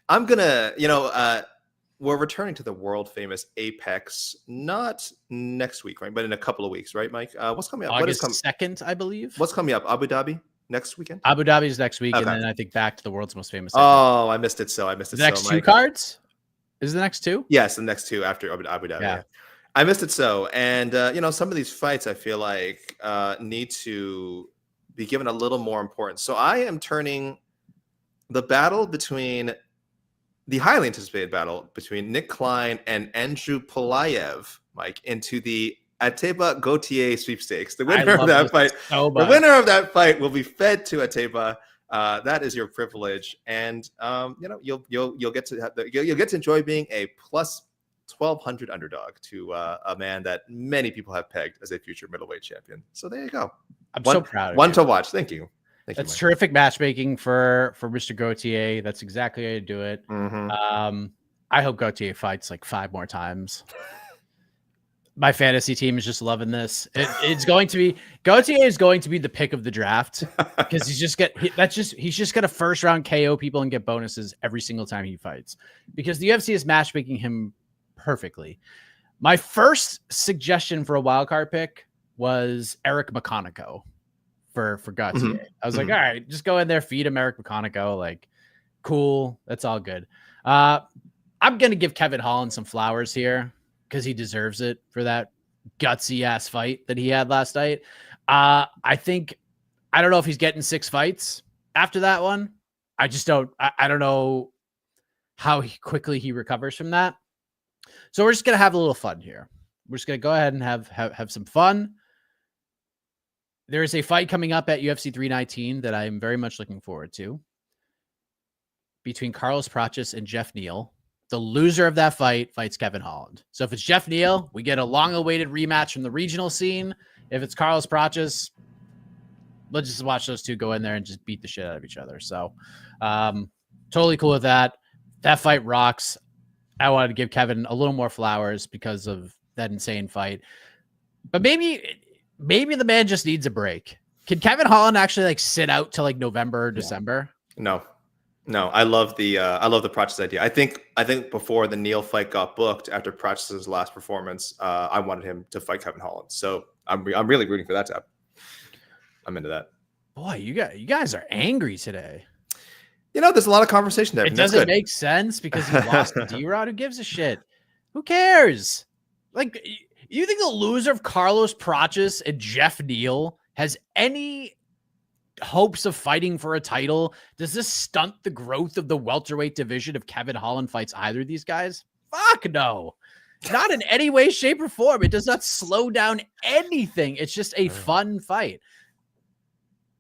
I'm gonna, we're returning to the world famous Apex, not next week, right? But in a couple of weeks, right, Mike? What's coming up? August 2nd, I believe. What's coming up? Abu Dhabi next weekend? Abu Dhabi is next week, Okay. and then I think back to the world's most famous. Oh, I missed it. The next two cards? Is the next two? Yes, the next two after Abu Dhabi. Yeah. I missed it so. And, some of these fights I feel like need to be given a little more importance. So I am turning the highly anticipated battle between Nick Klein and Andrew Polayev, Mike, into the Ateba Gautier sweepstakes. The winner of that fight, will be fed to Ateba. That is your privilege, and you'll get to enjoy being a plus 1,200 underdog to a man that many people have pegged as a future middleweight champion. So there you go. I'm so proud of one you. To watch. Thank you. That's terrific matchmaking for Mr. Gautier. That's exactly how you do it. Mm-hmm. I hope Gautier fights like 5 more times. My fantasy team is just loving this. It's going to be Gauthier is going to be the pick of the draft because he's just gonna first round KO people and get bonuses every single time he fights because the UFC is matchmaking him perfectly. My first suggestion for a wild card pick was Eric McConaughey for Gauthier. I was like, all right, just go in there, feed him Eric McConaughey, like cool, that's all good. I'm gonna give Kevin Holland some flowers here because he deserves it for that gutsy ass fight that he had last night. I don't know if he's getting 6 fights after that one. I just don't. I don't know how quickly he recovers from that. So we're just gonna have a little fun here. We're just gonna go ahead and have some fun. There is a fight coming up at UFC 319 that I am very much looking forward to between Carlos Prates and Jeff Neal. The loser of that fight fights Kevin Holland. So if it's Jeff Neal, we get a long-awaited rematch from the regional scene. If it's Carlos Prates, let's just watch those two go in there and just beat the shit out of each other. So totally cool with that. That fight rocks. I wanted to give Kevin a little more flowers because of that insane fight. But maybe the man just needs a break. Can Kevin Holland actually like sit out till like November or December? No, I love the Prates idea. I think before the Neal fight got booked after Prates' last performance, I wanted him to fight Kevin Holland. So I'm really rooting for that to happen. I'm into that. Boy, you guys are angry today. There's a lot of conversation there. It doesn't make sense because he lost to D-Rod. Who gives a shit? Who cares? Like, you think the loser of Carlos Prates and Jeff Neal has any hopes of fighting for a title? Does this stunt the growth of the welterweight division if Kevin Holland fights either of these guys? Fuck no. Not in any way, shape, or form. It does not slow down anything. It's just a fun fight.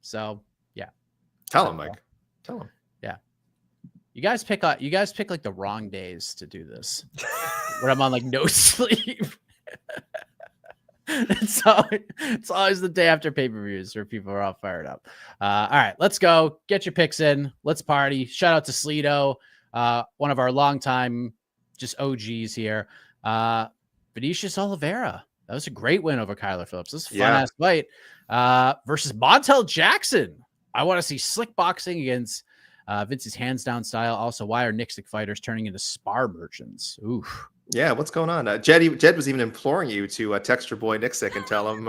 So, yeah. Tell him, Mike. Tell him. Yeah. You guys pick like the wrong days to do this. When I'm on like no sleep. It's always the day after pay-per-views where people are all fired up. All right, let's go. Get your picks in. Let's party. Shout out to Sleeto, one of our longtime just OGs here. Vinicius Oliveira. That was a great win over Kyler Phillips. This is a fun-ass fight. Versus Montel Jackson. I want to see slick boxing against Vince's hands-down style. Also, why are Nixick fighters turning into spar merchants? Oof. Yeah, what's going on? Jed was even imploring you to text your boy Nixick and tell him,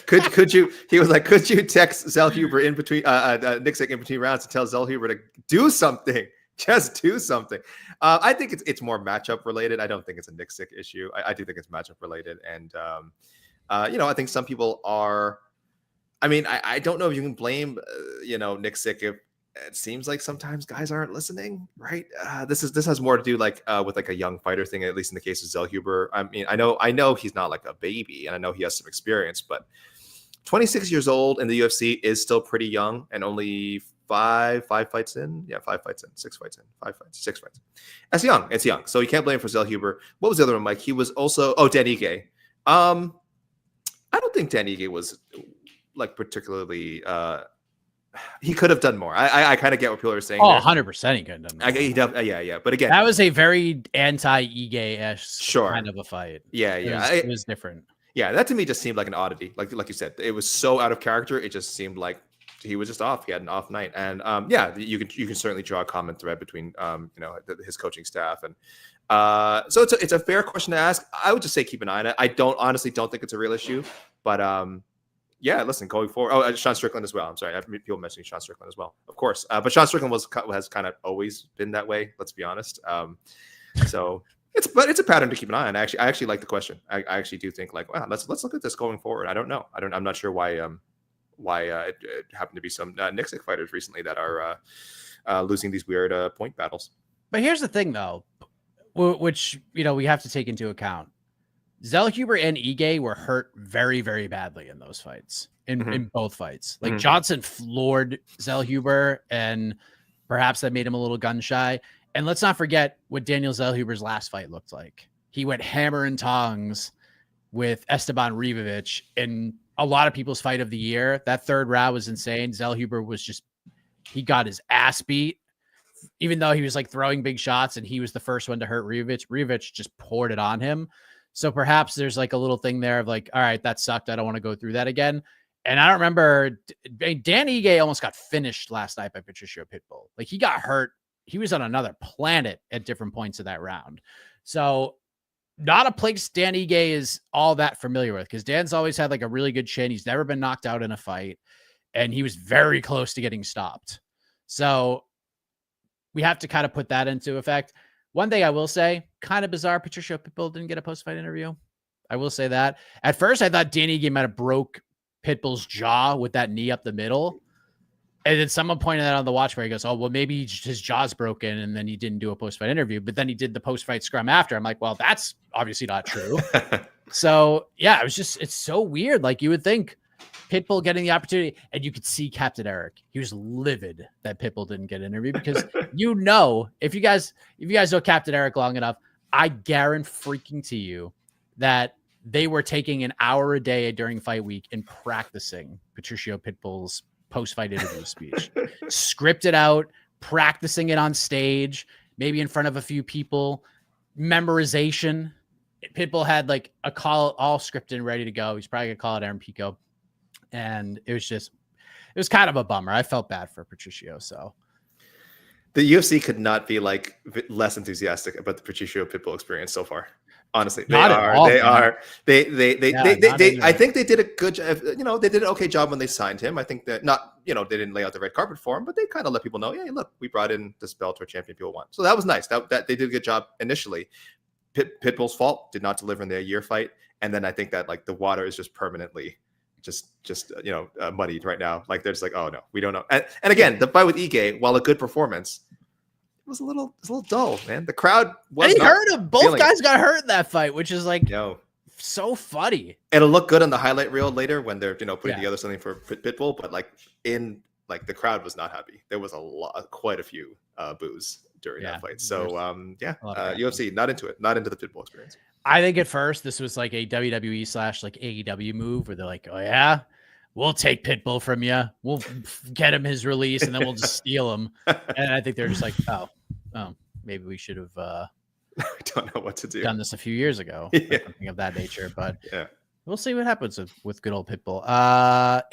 could you? He was like, could you text Zellhuber in between Nixick in between rounds to tell Zellhuber to do something, just do something. I think it's more matchup related. I don't think it's a Nixick issue. I do think it's matchup related, and I think some people are. I mean, I don't know if you can blame Nixick if. It seems like sometimes guys aren't listening, right? This has more to do with like a young fighter thing, at least in the case of Zellhuber. I mean, I know he's not like a baby, and I know he has some experience, but 26 years old in the UFC is still pretty young, and only five fights in. Yeah, 5 fights in, 6 fights in, 5 fights, 6 fights. It's young. It's young. So you can't blame him for Zellhuber. What was the other one, Mike? He was also Dan Ige. I don't think Dan Ige was like particularly. He could have done more. I kind of get what people are saying. 100% he could have done more. Yeah. But again, that was a very anti-Ige-esque kind of a fight. Yeah. It was different. Yeah, that to me just seemed like an oddity. Like you said, it was so out of character. It just seemed like he was just off. He had an off night, and you can certainly draw a common thread between his coaching staff, and so it's a fair question to ask. I would just say keep an eye on it. I honestly don't think it's a real issue, but yeah, listen, going forward. Oh, Sean Strickland as well. I'm sorry. I have people mentioning Sean Strickland as well, of course. But Sean Strickland has kind of always been that way. Let's be honest. So it's a pattern to keep an eye on. I actually like the question. I actually do think like, wow, let's look at this going forward. I don't know. I'm not sure why it happened to be some Nixick fighters recently that are losing these weird point battles. But here's the thing, though, which we have to take into account. Zellhuber and Ige were hurt very, very badly in those fights, in both fights. Like Johnson floored Zellhuber, and perhaps that made him a little gun shy. And let's not forget what Daniel Zellhuber's last fight looked like. He went hammer and tongs with Esteban Ribovic in a lot of people's fight of the year. That third round was insane. Zellhuber he got his ass beat, even though he was like throwing big shots and he was the first one to hurt Ribovic. Ribovic just poured it on him. So perhaps there's like a little thing there of like, all right, that sucked. I don't want to go through that again. And I don't remember, Dan Ige almost got finished last night by Patricio Pitbull. Like he got hurt. He was on another planet at different points of that round. So not a place Dan Ige is all that familiar with, because Dan's always had like a really good chin. He's never been knocked out in a fight, and he was very close to getting stopped. So we have to kind of put that into effect. One thing I will say, kind of bizarre, Patricio Pitbull didn't get a post-fight interview. I will say that. At first, I thought Dan Ige might have broke Pitbull's jaw with that knee up the middle. And then someone pointed that on the watch where he goes, oh, well, maybe his jaw's broken, and then he didn't do a post-fight interview, but then he did the post-fight scrum after. I'm like, well, that's obviously not true. So yeah, it's so weird. Like you would think Pitbull getting the opportunity, and you could see Captain Eric. He was livid that Pitbull didn't get an interview, because if you guys know Captain Eric long enough, I guarantee you that they were taking an hour a day during fight week and practicing Patricio Pitbull's post-fight interview speech, scripted out, practicing it on stage, maybe in front of a few people, memorization. Pitbull had like a call all scripted and ready to go. He's probably gonna call it Aaron Pico. And it was kind of a bummer. I felt bad for Patricio. So the UFC could not be like less enthusiastic about the Patricio Pitbull experience so far. Honestly, I think they did a good job. They did an okay job when they signed him. I think that they didn't lay out the red carpet for him, but they kind of let people know, hey, look, we brought in this Bellator champion people want. So that was nice. That they did a good job initially. Pitbull's fault, did not deliver in their year fight. And then I think that like the water is just permanently muddied right now. Like they're just like, oh no, we don't know. And again, the fight with Ige, while a good performance, it was a little dull, man. The crowd was. He hurt him. Both guys got hurt in that fight, which is like so funny. It'll look good on the highlight reel later when they're putting together something for Pitbull, but like the crowd was not happy. There was quite a few boos during that fight. So UFC not into it, not into the Pitbull experience. I think at first this was like a WWE / like AEW move where they're like, oh yeah, we'll take Pitbull from you. We'll get him his release and then we'll just steal him. And I think they're just like, oh, maybe we should have I don't know what to do. Done this a few years ago. Something of that nature. But yeah. We'll see what happens with good old Pitbull.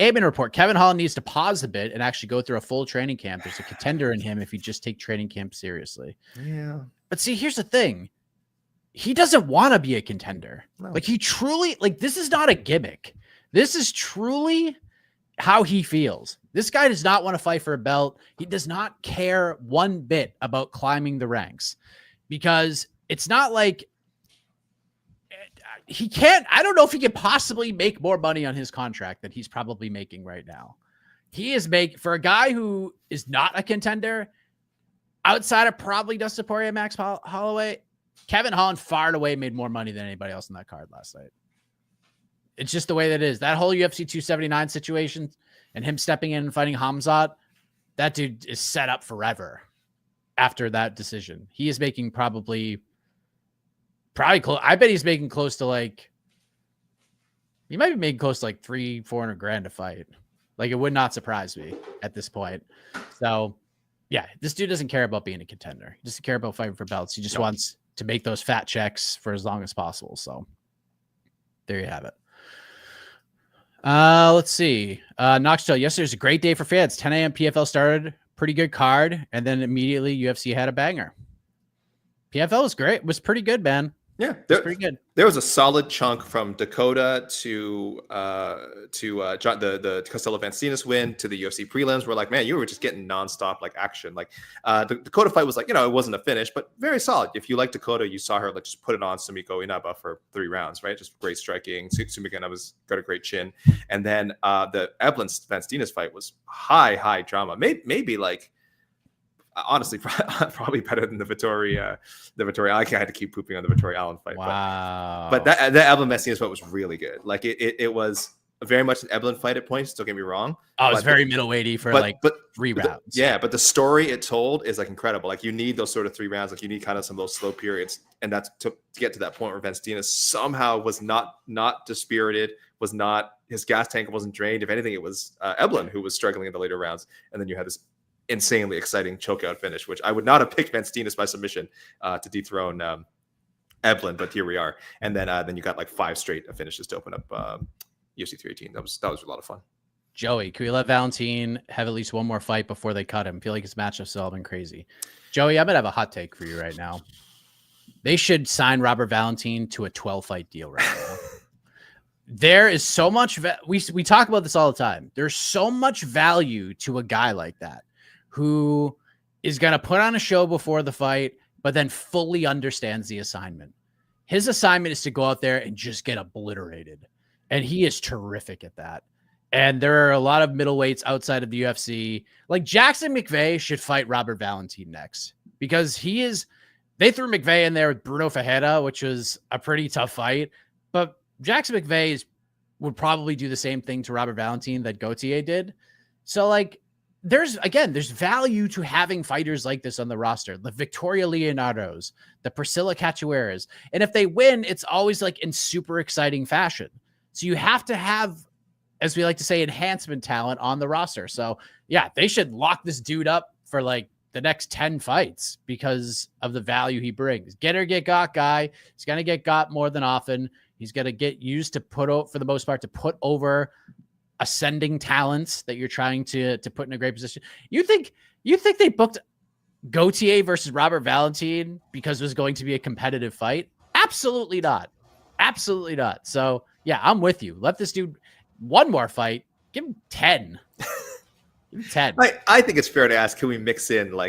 Amen report. Kevin Holland needs to pause a bit and actually go through a full training camp. There's a contender in him if you just take training camp seriously. Yeah. But see, here's the thing. He doesn't want to be a contender. No. Like he truly, like this is not a gimmick. This is truly how he feels. This guy does not want to fight for a belt. He does not care one bit about climbing the ranks, because it's not like he can't. I don't know if he can possibly make more money on his contract than he's probably making right now. He is for a guy who is not a contender outside of probably Dustin Poirier and Max Holloway. Kevin Holland far and away made more money than anybody else in that card last night. It's just the way that it is. That whole UFC 279 situation and him stepping in and fighting Hamzat, that dude is set up forever after that decision. He is making probably close. I bet he's making close to like, he might be making close to like $300,000-400,000 grand to fight. Like it would not surprise me at this point. So yeah, this dude doesn't care about being a contender. He doesn't care about fighting for belts. He just wants to make those fat checks for as long as possible. So there you have it. Let's see. Knoxville, yesterday was a great day for fans. 10 a.m. PFL started, pretty good card, and then immediately UFC had a banger. PFL was great. It was pretty good, man. Yeah, pretty good. There was a solid chunk from Dakota to the Costello Vancinas win to the UFC prelims. We're like, man, you were just getting nonstop like action. Like the Dakota fight was like, it wasn't a finish, but very solid. If you like Dakota, you saw her like just put it on Sumiko Inaba for 3 rounds, right? Just great striking. Sumiko Inaba's got a great chin. And then the Evelyn Vancinas fight was high drama. Maybe like, honestly, probably better than the Vittori. I had to keep pooping on the Vittori Allen fight. Wow. But that Evelyn Messias fight was really good. Like it was very much an Evelyn fight at points. Don't get me wrong. Oh, it was very middleweighty for 3 rounds. But the story it told is like incredible. Like you need those sort of 3 rounds. Like you need kind of some of those slow periods, and that's to get to that point where Vancinas somehow was not dispirited. Was not, his gas tank wasn't drained. If anything, it was Evelyn who was struggling in the later rounds, and then you had this insanely exciting chokeout finish, which I would not have picked Vancinas by submission to dethrone Eblin, but here we are. And then you got like 5 straight finishes to open up UFC 318. That was a lot of fun. Joey, can we let Valentin have at least one more fight before they cut him? I feel like his matchup's all been crazy. Joey, I'm gonna have a hot take for you right now. They should sign Robert Valentin to a 12-fight deal right now. There is so much we talk about this all the time. There's so much value to a guy like that who is going to put on a show before the fight, but then fully understands the assignment. His assignment is to go out there and just get obliterated. And he is terrific at that. And there are a lot of middleweights outside of the UFC. Like Jackson McVeigh should fight Robert Valentin next because they threw McVeigh in there with Bruno Ferreira, which was a pretty tough fight. But Jackson McVeigh would probably do the same thing to Robert Valentin that Gauthier did. So like, there's value to having fighters like this on the roster, the Victoria Leonardos, the Priscilla Cachoeiras. And if they win, it's always like in super exciting fashion. So you have to have, as we like to say, enhancement talent on the roster. So yeah, they should lock this dude up for like the next 10 fights because of the value he brings. Get or get got guy. He's going to get got more than often. He's going to get used to for the most part, to put over ascending talents that you're trying to put in a great position. You think they booked Gauthier versus Robert Valentin because it was going to be a competitive fight? Absolutely not. Absolutely not. So yeah, I'm with you. Let this dude one more fight. Give him 10. Give him 10. I think it's fair to ask, can we mix in a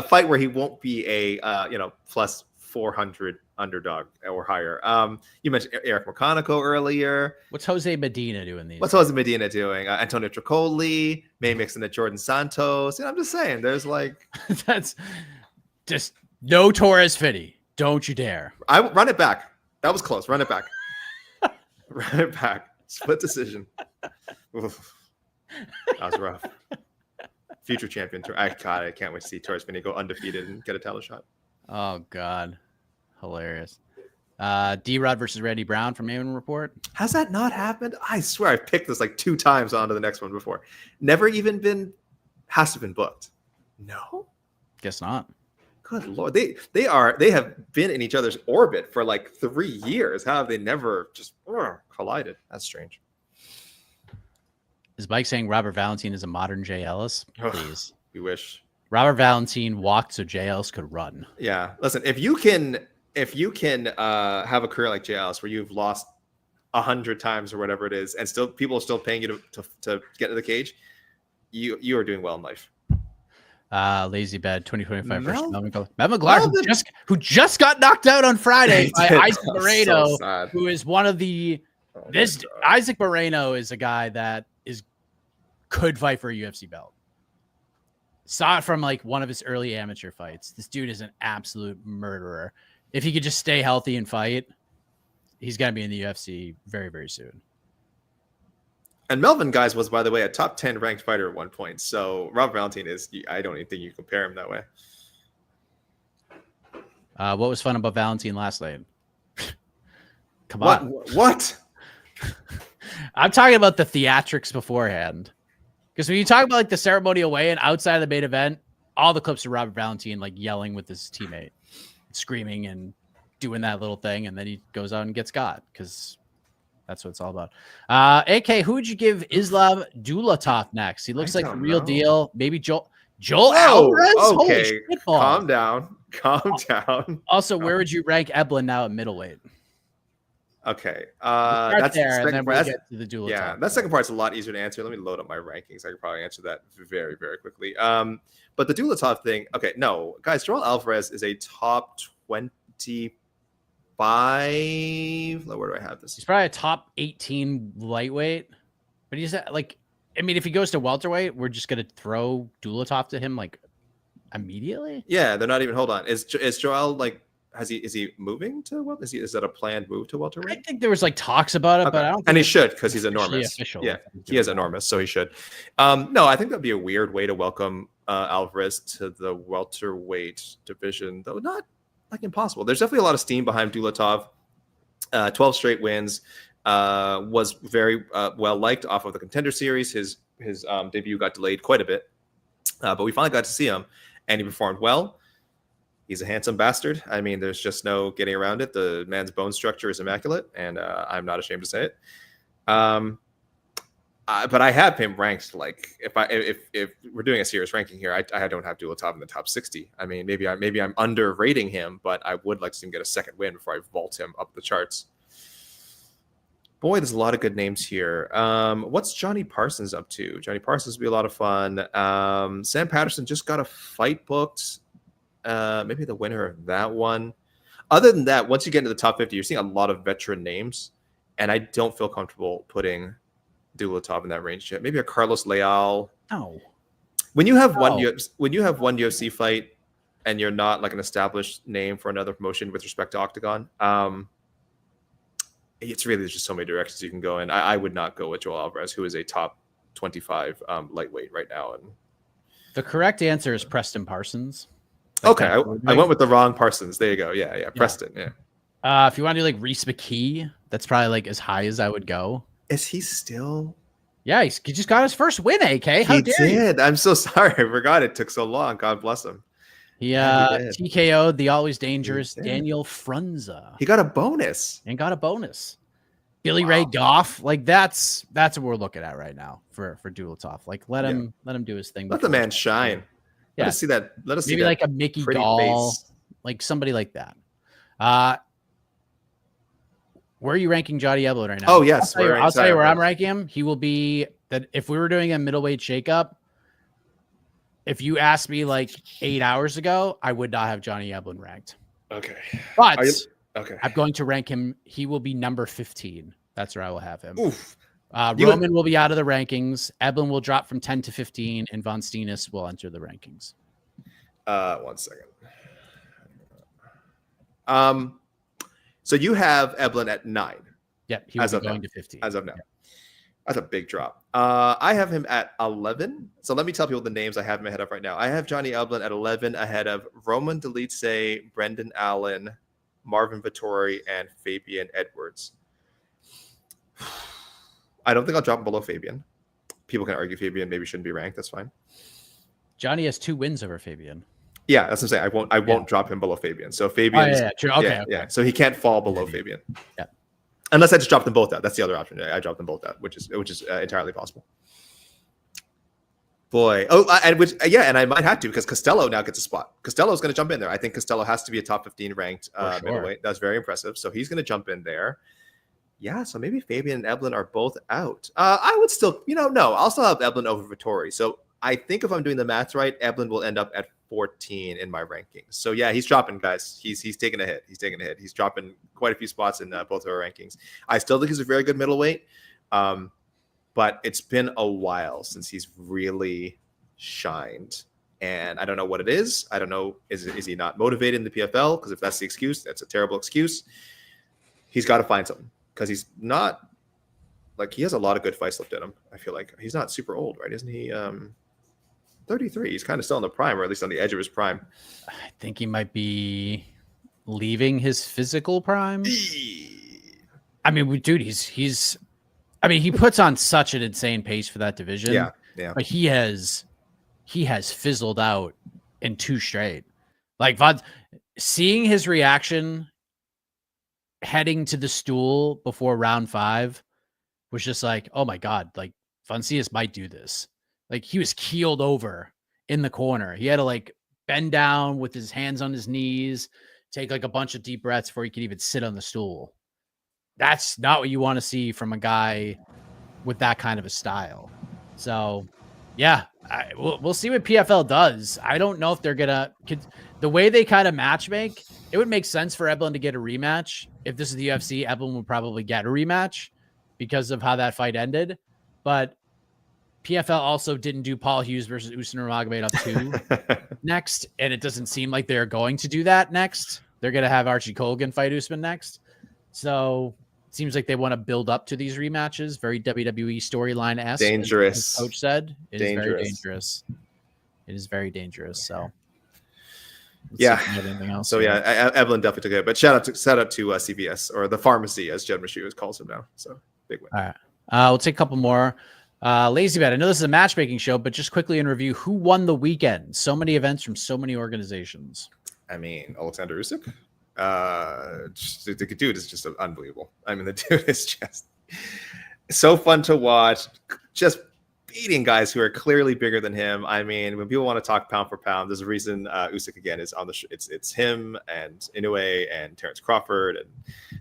fight where he won't be a plus 400 underdog or higher. You mentioned Eric Meconico earlier. What's Jose Medina doing these? What's Jose Medina doing? Antonio Tricoli, may mix in at Jordan Santos. I'm just saying, there's like that's just no Torres Fitty. Don't you dare. I run it back. That was close. Run it back. Run it back. Split decision. Oof. That was rough. Future champion. I can't wait to see Torres Fitty go undefeated and get a title shot. Oh God. Hilarious. D-Rod versus Randy Brown from Maven Report. Has that not happened? I swear I've picked this like 2 times onto the next one before. Never even has to have been booked. No? Guess not. Good Lord. They have been in each other's orbit for like 3 years. How have they never just collided? That's strange. Is Mike saying Robert Valentin is a modern Jay Ellis? Please. We wish. Robert Valentin walked so Jay Ellis could run. Yeah. Listen, if you can have a career like Jay Ellis where you've lost 100 times or whatever it is, and still people are still paying you to get to the cage, you are doing well in life. Lazy Bed 2025 versus Melvin Glark, who just got knocked out on Friday by Isaac Moreno, who is one of the Isaac Moreno is a guy that could fight for a UFC belt. Saw it from like one of his early amateur fights. This dude is an absolute murderer. If he could just stay healthy and fight, he's going to be in the UFC very, very soon. And Melvin, guys, was, by the way, a top 10 ranked fighter at one point. So Robert Valentin I don't even think you compare him that way. What was fun about Valentin last night? Come on. What? I'm talking about the theatrics beforehand. Because when you talk about like the ceremonial weigh-in outside of the main event, all the clips of Robert Valentin like yelling with his teammate, screaming and doing that little thing, and then he goes out and gets got because that's what it's all about. AK, who would you give Islam Dulatov next? He looks like the real deal. Maybe Joel Alvarez? Okay, calm down. Also, where would you rank Eblin now at middleweight? Okay, that's there, and then we'll get to the Dulatov. Yeah, that second part's a lot easier to answer. Let me load up my rankings. I can probably answer that very, very quickly. But the Dulatov thing, okay, no, guys, Joel Alvarez is a top 25. Where do I have this? He's probably a top 18 lightweight, but he's like, I mean, if he goes to welterweight, we're just gonna throw Dulatov to him like immediately. Yeah, they're not even. Hold on, is Joel like? Is he moving to welterweight? Is that a planned move to welterweight? I think there was like talks about it, but I don't think and he should because he's enormous. Official. Yeah, he is enormous, so he should. No, I think that'd be a weird way to welcome Alvarez to the welterweight division, though not like impossible. There's definitely a lot of steam behind Dulatov. 12 straight wins. Was very well liked off of the Contender Series. His debut got delayed quite a bit, but we finally got to see him, and he performed well. He's a handsome bastard. I mean, there's just no getting around it. The man's bone structure is immaculate, and I'm not ashamed to say it. But I have him ranked like if we're doing a serious ranking here, I don't have Dulatov in the top 60. I mean, maybe I'm underrating him, but I would like to see him get a second win before I vault him up the charts. Boy, there's a lot of good names here. What's Johnny Parsons up to? Johnny Parsons would be a lot of fun. Sam Patterson just got a fight booked. Maybe the winner of that one. Other than that, once you get into the top 50, you're seeing a lot of veteran names, and I don't feel comfortable putting Dulatov in that range yet. Maybe a Carlos Leal. No. When you have one UFC fight and you're not like an established name for another promotion with respect to Octagon, it's really just so many directions you can go in. I would not go with Joel Alvarez, who is a top 25 lightweight right now. And the correct answer is Preston Parsons. Okay, I went with the wrong Parsons. There you go. Yeah. Preston. Yeah. If you want to do like Reese McKee, that's probably like as high as I would go. Is he still? Yeah, he just got his first win, AK. How dare you? I'm so sorry. I forgot it took so long. God bless him. He TKO'd the always dangerous Daniel Frunza. He got a bonus. Billy Ray Goff, like that's what we're looking at right now for Dulatov. Like let him do his thing. Let the man shine. Yeah. Let us see that. Let us maybe see like that a Mickey pretty Gall, face. like somebody like that. Where are you ranking Johnny Eblen right now? Oh yes, I'll tell you where I'm ranking him. He will be that if we were doing a middleweight shakeup. If you asked me like 8 hours ago, I would not have Johnny Eblen ranked. Okay, but okay, I'm going to rank him. He will be number 15. That's where I will have him. Oof. Roman will be out of the rankings. Eblen will drop from 10 to 15, and Von Steenis will enter the rankings. 1 second. So you have Eblen at 9. Yep, he will be going to 15 as of now. Yep. That's a big drop. I have him at 11. So let me tell people the names I have him ahead of right now. I have Johnny Eblen at 11 ahead of Roman Dolidze, Brendan Allen, Marvin Vettori, and Fabian Edwards. I don't think I'll drop him below Fabian. People can argue Fabian maybe shouldn't be ranked. That's fine. Johnny has 2 wins over Fabian. Yeah, that's what I'm saying. I won't drop him below Fabian. So Fabian, true. Okay. So he can't fall below Fabian. Yeah. Unless I just drop them both out. That's the other option. I drop them both out, which is entirely possible. Boy. And I might have to because Costello now gets a spot. Costello is going to jump in there. I think Costello has to be a top 15 ranked middleweight. That's very impressive. So he's going to jump in there. Yeah, so maybe Fabian and Eblen are both out. I would still, I'll still have Eblen over Vettori. So I think if I'm doing the math right, Eblen will end up at 14 in my rankings. So yeah, he's dropping, guys. He's taking a hit. He's dropping quite a few spots in both of our rankings. I still think he's a very good middleweight, but it's been a while since he's really shined. And I don't know what it is. I don't know, is he not motivated in the PFL? Because if that's the excuse, that's a terrible excuse. He's got to find something because he's not, like, he has a lot of good fights left in him. I feel like he's not super old, right? Isn't he 33? He's kind of still in the prime, or at least on the edge of his prime. I think he might be leaving his physical prime. I mean, dude, he's he puts on such an insane pace for that division. Yeah. But he has fizzled out in 2 straight. Like seeing his reaction heading to the stool before round 5 was just like, oh my God, like Foncias might do this. Like he was keeled over in the corner. He had to like bend down with his hands on his knees, take like a bunch of deep breaths before he could even sit on the stool. That's not what you want to see from a guy with that kind of a style. So yeah, we'll see what PFL does. I don't know if they're the way they kind of matchmake, it would make sense for Eblen to get a rematch. If this is the UFC, Eblen would probably get a rematch because of how that fight ended. But PFL also didn't do Paul Hughes versus Usman Nurmagomedov 2 next, and it doesn't seem like they're going to do that next. They're going to have Archie Colgan fight Usman next. So it seems like they want to build up to these rematches. Very WWE storyline-esque. Dangerous. As Coach said, it is very dangerous. It is very dangerous. So anything else. So yeah, Eblen definitely took it. But shout out to CVS, or the pharmacy as Jed Meshew calls him now. So big win. All right. We'll take a couple more. Lazy Bet. I know this is a matchmaking show, but just quickly in review, who won the weekend? So many events from so many organizations. I mean, Alexander Usyk, the dude is just unbelievable. I mean, the dude is just so fun to watch. Just beating guys who are clearly bigger than him. I mean, when people want to talk pound for pound, there's a reason Usyk again is on the. It's him and Inoue and Terrence Crawford, and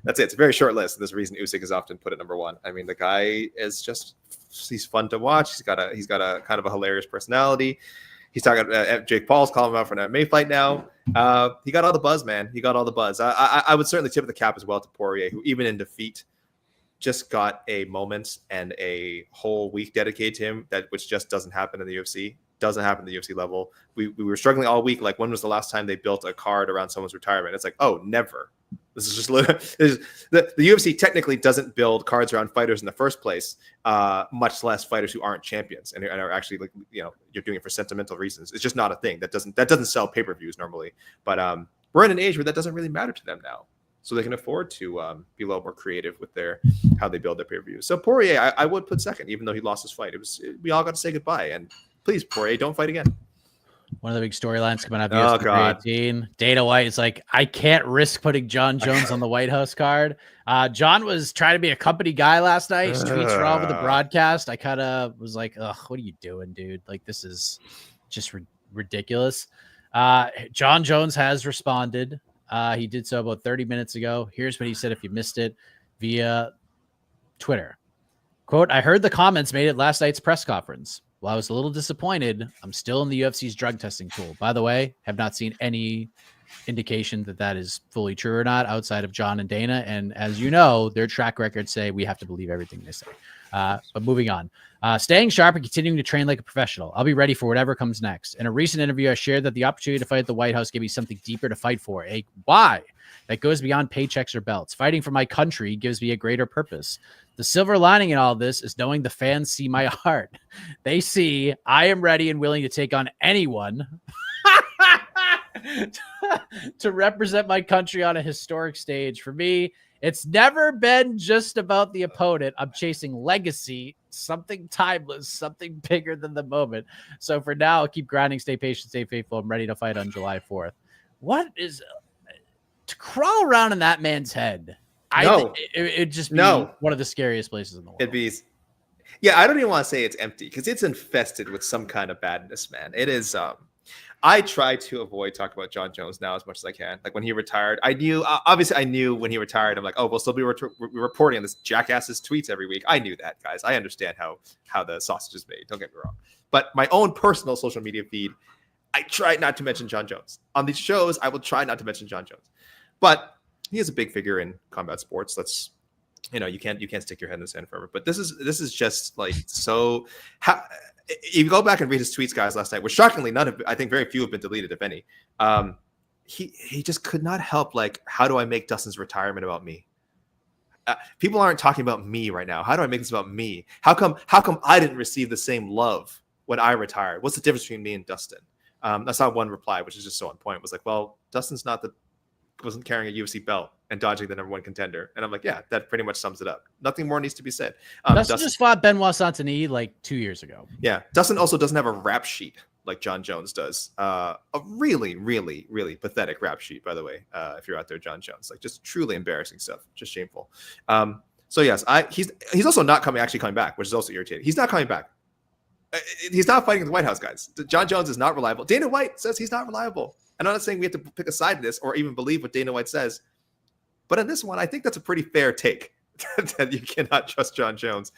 that's it. It's a very short list, and there's a reason Usyk is often put at number one. I mean, the guy is he's fun to watch. He's got a kind of a hilarious personality. He's talking. Jake Paul's calling him out for an MMA fight now. He got all the buzz, man. He got all the buzz. I would certainly tip the cap as well to Poirier, who even in defeat just got a moment and a whole week dedicated to him, which just doesn't happen in the UFC. Doesn't happen at the UFC level. We were struggling all week. Like, when was the last time they built a card around someone's retirement? It's like, oh, never. This is just the UFC technically doesn't build cards around fighters in the first place, much less fighters who aren't champions and are actually, like, you're doing it for sentimental reasons. It's just not a thing. That doesn't sell pay-per-views normally. But we're in an age where that doesn't really matter to them now. So they can afford to be a little more creative with how they build their pay-per-views. So Poirier, I would put second, even though he lost his fight. We all got to say goodbye. And please, Poirier, don't fight again. One of the big storylines coming up. Oh, God. 318. Dana White is like, I can't risk putting John Jones on the White House card. John was trying to be a company guy last night. His tweets were all over the broadcast. I kind of was like, ugh, what are you doing, dude? Like, this is just ridiculous. John Jones has responded. He did so about 30 minutes ago. Here's what he said if you missed it via Twitter. Quote, I heard the comments made at last night's press conference. While I was a little disappointed, I'm still in the UFC's drug testing pool. By the way, have not seen any indication that is fully true or not outside of John and Dana. And as you know, their track records say we have to believe everything they say. But moving on. Staying sharp and continuing to train like a professional. I'll be ready for whatever comes next. In a recent interview, I shared that the opportunity to fight at the White House gave me something deeper to fight for. A why that goes beyond paychecks or belts. Fighting for my country gives me a greater purpose. The silver lining in all this is knowing the fans see my heart. They see I am ready and willing to take on anyone to represent my country on a historic stage. For me, it's never been just about the opponent. I'm chasing legacy, something timeless, something bigger than the moment. So for now, I'll keep grinding, stay patient, stay faithful. I'm ready to fight on July 4th. What is to crawl around in that man's head? It'd just be one of the scariest places in the world. It'd be, yeah. I don't even want to say it's empty because it's infested with some kind of badness, man. It is. I try to avoid talking about John Jones now as much as I can. Like when he retired, I knew when he retired. I'm like, oh, we'll still be reporting on this jackass's tweets every week. I knew that, guys. I understand how the sausage is made. Don't get me wrong. But my own personal social media feed, I try not to mention John Jones. On these shows, I will try not to mention John Jones. But he is a big figure in combat sports. That's, you can't stick your head in the sand forever. But this is just like so. If you go back and read his tweets, guys, last night, which shockingly I think very few have been deleted, if any. He just could not help, like, how do I make Dustin's retirement about me? People aren't talking about me right now. How do I make this about me? How come I didn't receive the same love when I retired? What's the difference between me and Dustin? That's not one reply, which is just so on point. It was like, well, Dustin's wasn't carrying a UFC belt and dodging the number one contender. And I'm like, yeah, that pretty much sums it up. Nothing more needs to be said. Dustin just fought Benoit Saint-Denis like 2 years ago. Yeah. Dustin also doesn't have a rap sheet like John Jones does. A really, really, really pathetic rap sheet, by the way, if you're out there, John Jones. Like, just truly embarrassing stuff. Just shameful. So yes, he's also not actually coming back, which is also irritating. He's not coming back. He's not fighting in the White House, guys. John Jones is not reliable. Dana White says he's not reliable. And I'm not saying we have to pick a side in this or even believe what Dana White says. But in this one, I think that's a pretty fair take that you cannot trust John Jones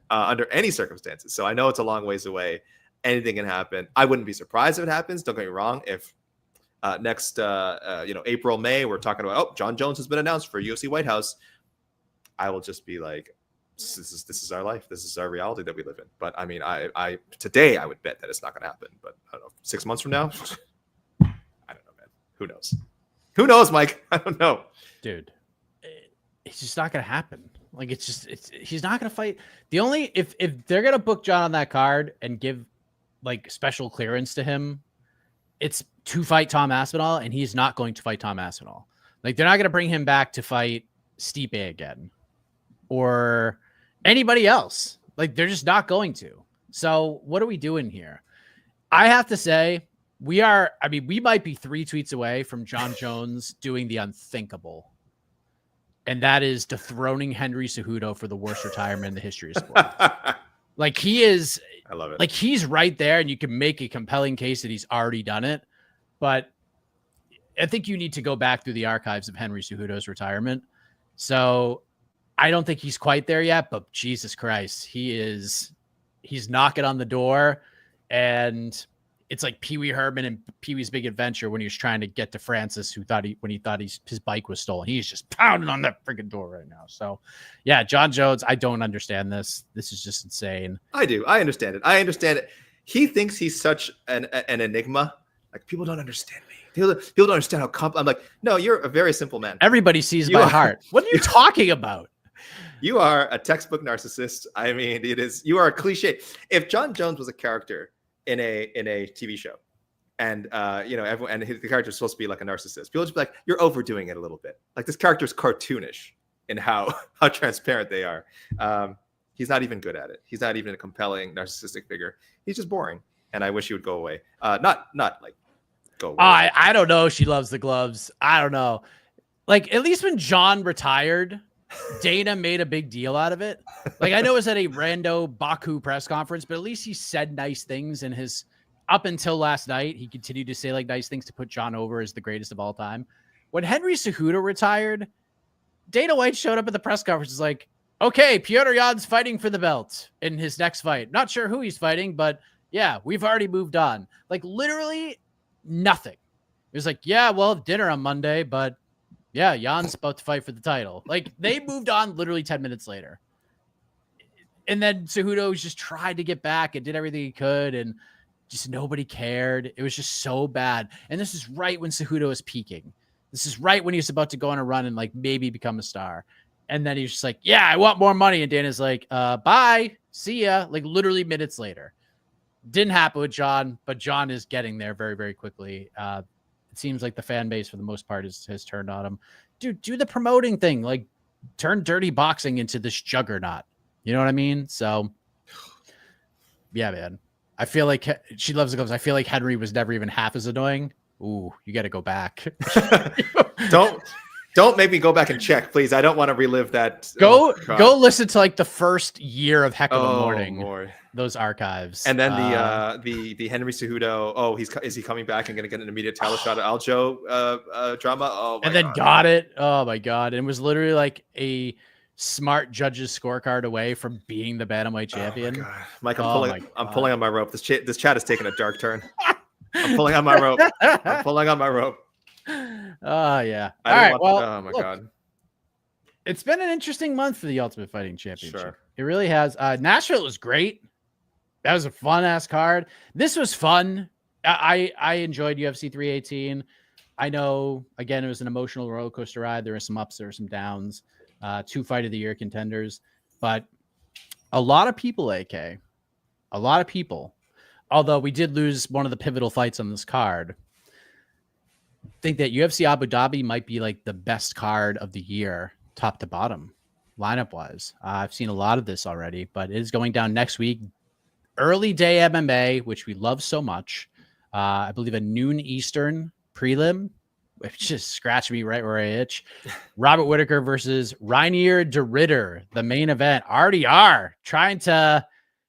under any circumstances. So I know it's a long ways away. Anything can happen. I wouldn't be surprised if it happens. Don't get me wrong. If next, April, May, we're talking about, John Jones has been announced for UFC White House, I will just be like, this is our life. This is our reality that we live in. But I mean, I today I would bet that it's not going to happen. But I don't know, 6 months from now, I don't know, man. Who knows? Who knows, Mike? I don't know, dude. It's just not going to happen. Like, he's not going to fight. The only if they're going to book John on that card and give like special clearance to him, it's to fight Tom Aspinall, and he's not going to fight Tom Aspinall. Like, they're not going to bring him back to fight Stipe again or anybody else. Like, they're just not going to. So what are we doing here? I have to say, we might be 3 tweets away from John Jones doing the unthinkable. And that is dethroning Henry Cejudo for the worst retirement in the history of sport. Like he is, I love it. Like he's right there, and you can make a compelling case that he's already done it. But I think you need to go back through the archives of Henry Cejudo's retirement. So I don't think he's quite there yet, but Jesus Christ, he's knocking on the door, and it's like Pee Wee Herman and Pee Wee's Big Adventure when he was trying to get to Francis, when he thought his bike was stolen. He's just pounding on that freaking door right now. So, yeah, John Jones, I don't understand this. This is just insane. I do. I understand it. He thinks he's such an enigma. Like, people don't understand me. People don't understand how I'm like, no, you're a very simple man. Everybody sees my heart. What are you talking about? You are a textbook narcissist. I mean, you are a cliche. If John Jones was a character in a TV show, and everyone, and the character is supposed to be like a narcissist, people just be like, you're overdoing it a little bit. Like, this character is cartoonish in how transparent they are. He's not even good at it. He's not even a compelling narcissistic figure. He's just boring, and I wish he would go away. Not like go away. I don't know. She loves the gloves. I don't know. Like, at least when John retired, Dana made a big deal out of it. Like, I know it was at a rando Baku press conference, but at least he said nice things in his, up until last night, he continued to say like nice things to put John over as the greatest of all time. When Henry Cejudo retired, Dana White showed up at the press conference. Is like, okay, Petr Yan's fighting for the belt in his next fight. Not sure who he's fighting, but yeah, we've already moved on. Like, literally nothing. It was like, yeah, we'll have dinner on Monday, but yeah, Jan's about to fight for the title. Like, they moved on literally 10 minutes later. And then Cejudo just tried to get back and did everything he could, and just nobody cared. It was just so bad. And this is right when Cejudo is peaking. This is right when he was about to go on a run and like maybe become a star. And then he's just like, yeah, I want more money. And Dana's like, bye, see ya. Like, literally minutes later. Didn't happen with John, but John is getting there very, very quickly. It seems like the fan base for the most part has turned on him. Dude, do the promoting thing. Like, turn dirty boxing into this juggernaut. You know what I mean? So, yeah, man. I feel like she loves the gloves. I feel like Henry was never even half as annoying. Ooh, you got to go back. Don't make me go back and check, please. I don't want to relive that. Go listen to like the first year of Heck of a Morning. Lord. Those archives. And then the Henry Cejudo. Oh, is he coming back and going to get an immediate title shot at Aljo drama? Oh, my and then God. got it. Oh my God. And it was literally like a smart judge's scorecard away from being the bantamweight champion. Oh, Mike, I'm pulling on my rope. This chat is taking a dark turn. I'm pulling on my rope. Oh yeah. All right. Well, oh my God. It's been an interesting month for the Ultimate Fighting Championship. Sure. It really has. Nashville was great. That was a fun ass card. This was fun. I enjoyed UFC 318. I know, again, it was an emotional roller coaster ride. There were some ups, there were some downs. 2 fight of the year contenders, but a lot of people, although we did lose one of the pivotal fights on this card, think that UFC Abu Dhabi might be like the best card of the year, top to bottom, lineup wise. I've seen a lot of this already, but it is going down next week. Early day MMA, which we love so much. I believe a noon Eastern prelim, which just scratched me right where I itch. Robert Whittaker versus Reinier de Ridder, the main event. RDR trying to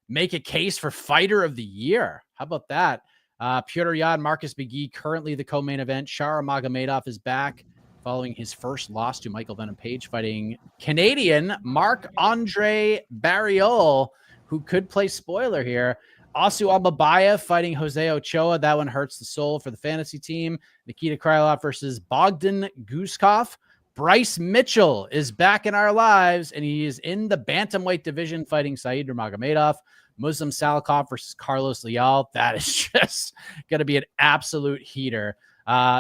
make a case for fighter of the year. How about that? Petr Yan, Marcus McGee, currently the co-main event. Shara Magomedov is back following his first loss to Michael Venom Page, fighting Canadian Marc-Andre Barriol, who could play spoiler here. Asu Almabaya fighting Jose Ochoa. That one hurts the soul for the fantasy team. Nikita Krylov versus Bogdan Guskov. Bryce Mitchell is back in our lives, and he is in the bantamweight division fighting Said Nurmagomedov. Muslim Salikov versus Carlos Leal. That is just going to be an absolute heater.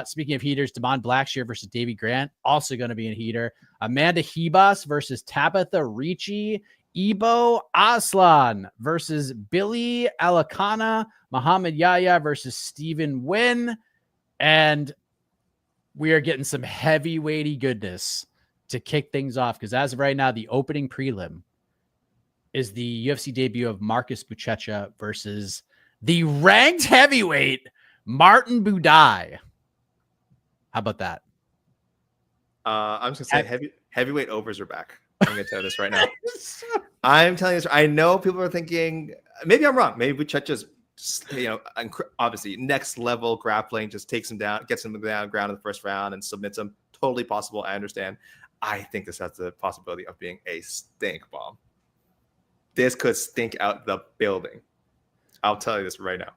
Speaking of heaters, Damon Blackshear versus Davey Grant, also going to be a heater. Amanda Hebas versus Tabitha Ricci. Ibo Aslan versus Billy Alakana. Muhammad Yahya versus Stephen Wynn. And we are getting some heavyweighty goodness to kick things off, because as of right now, the opening prelim is the UFC debut of Marcus Buchecha versus the ranked heavyweight Martin Budai. How about that? I'm just gonna say heavyweight overs are back. I'm gonna tell you this right now. I'm telling you this. I know people are thinking maybe I'm wrong. Maybe Buchecha just obviously next level grappling, just takes him down, gets him down ground in the first round, and submits him. Totally possible. I understand. I think this has the possibility of being a stink bomb. This could stink out the building. I'll tell you this right now.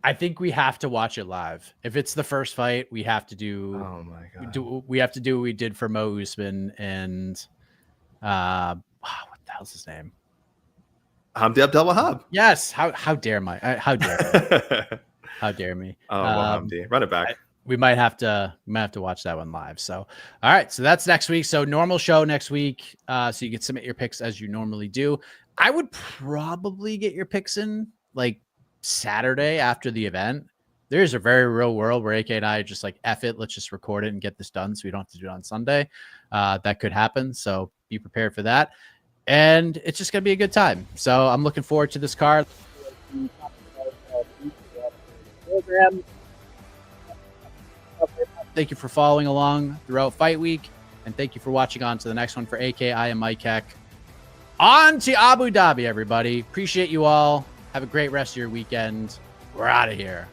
I think we have to watch it live. If it's the first fight, we have to do. Oh my god! We have to do what we did for Mo Usman and what the hell's his name? Hamdi Abdel-Wahab. Yes. How dare me? How dare me? Oh, well, Hamdi, run it back. We might have to watch that one live. So, all right. So that's next week. So normal show next week. So you can submit your picks as you normally do. I would probably get your picks in like Saturday after the event. There's a very real world where AK and I just like, F it, let's just record it and get this done so we don't have to do it on Sunday. That could happen. So be prepared for that. And it's just going to be a good time. So I'm looking forward to this card. Thank you for following along throughout fight week. And thank you for watching on to the next one for AK. I am Mike Heck. On to Abu Dhabi, everybody. Appreciate you all. Have a great rest of your weekend. We're out of here.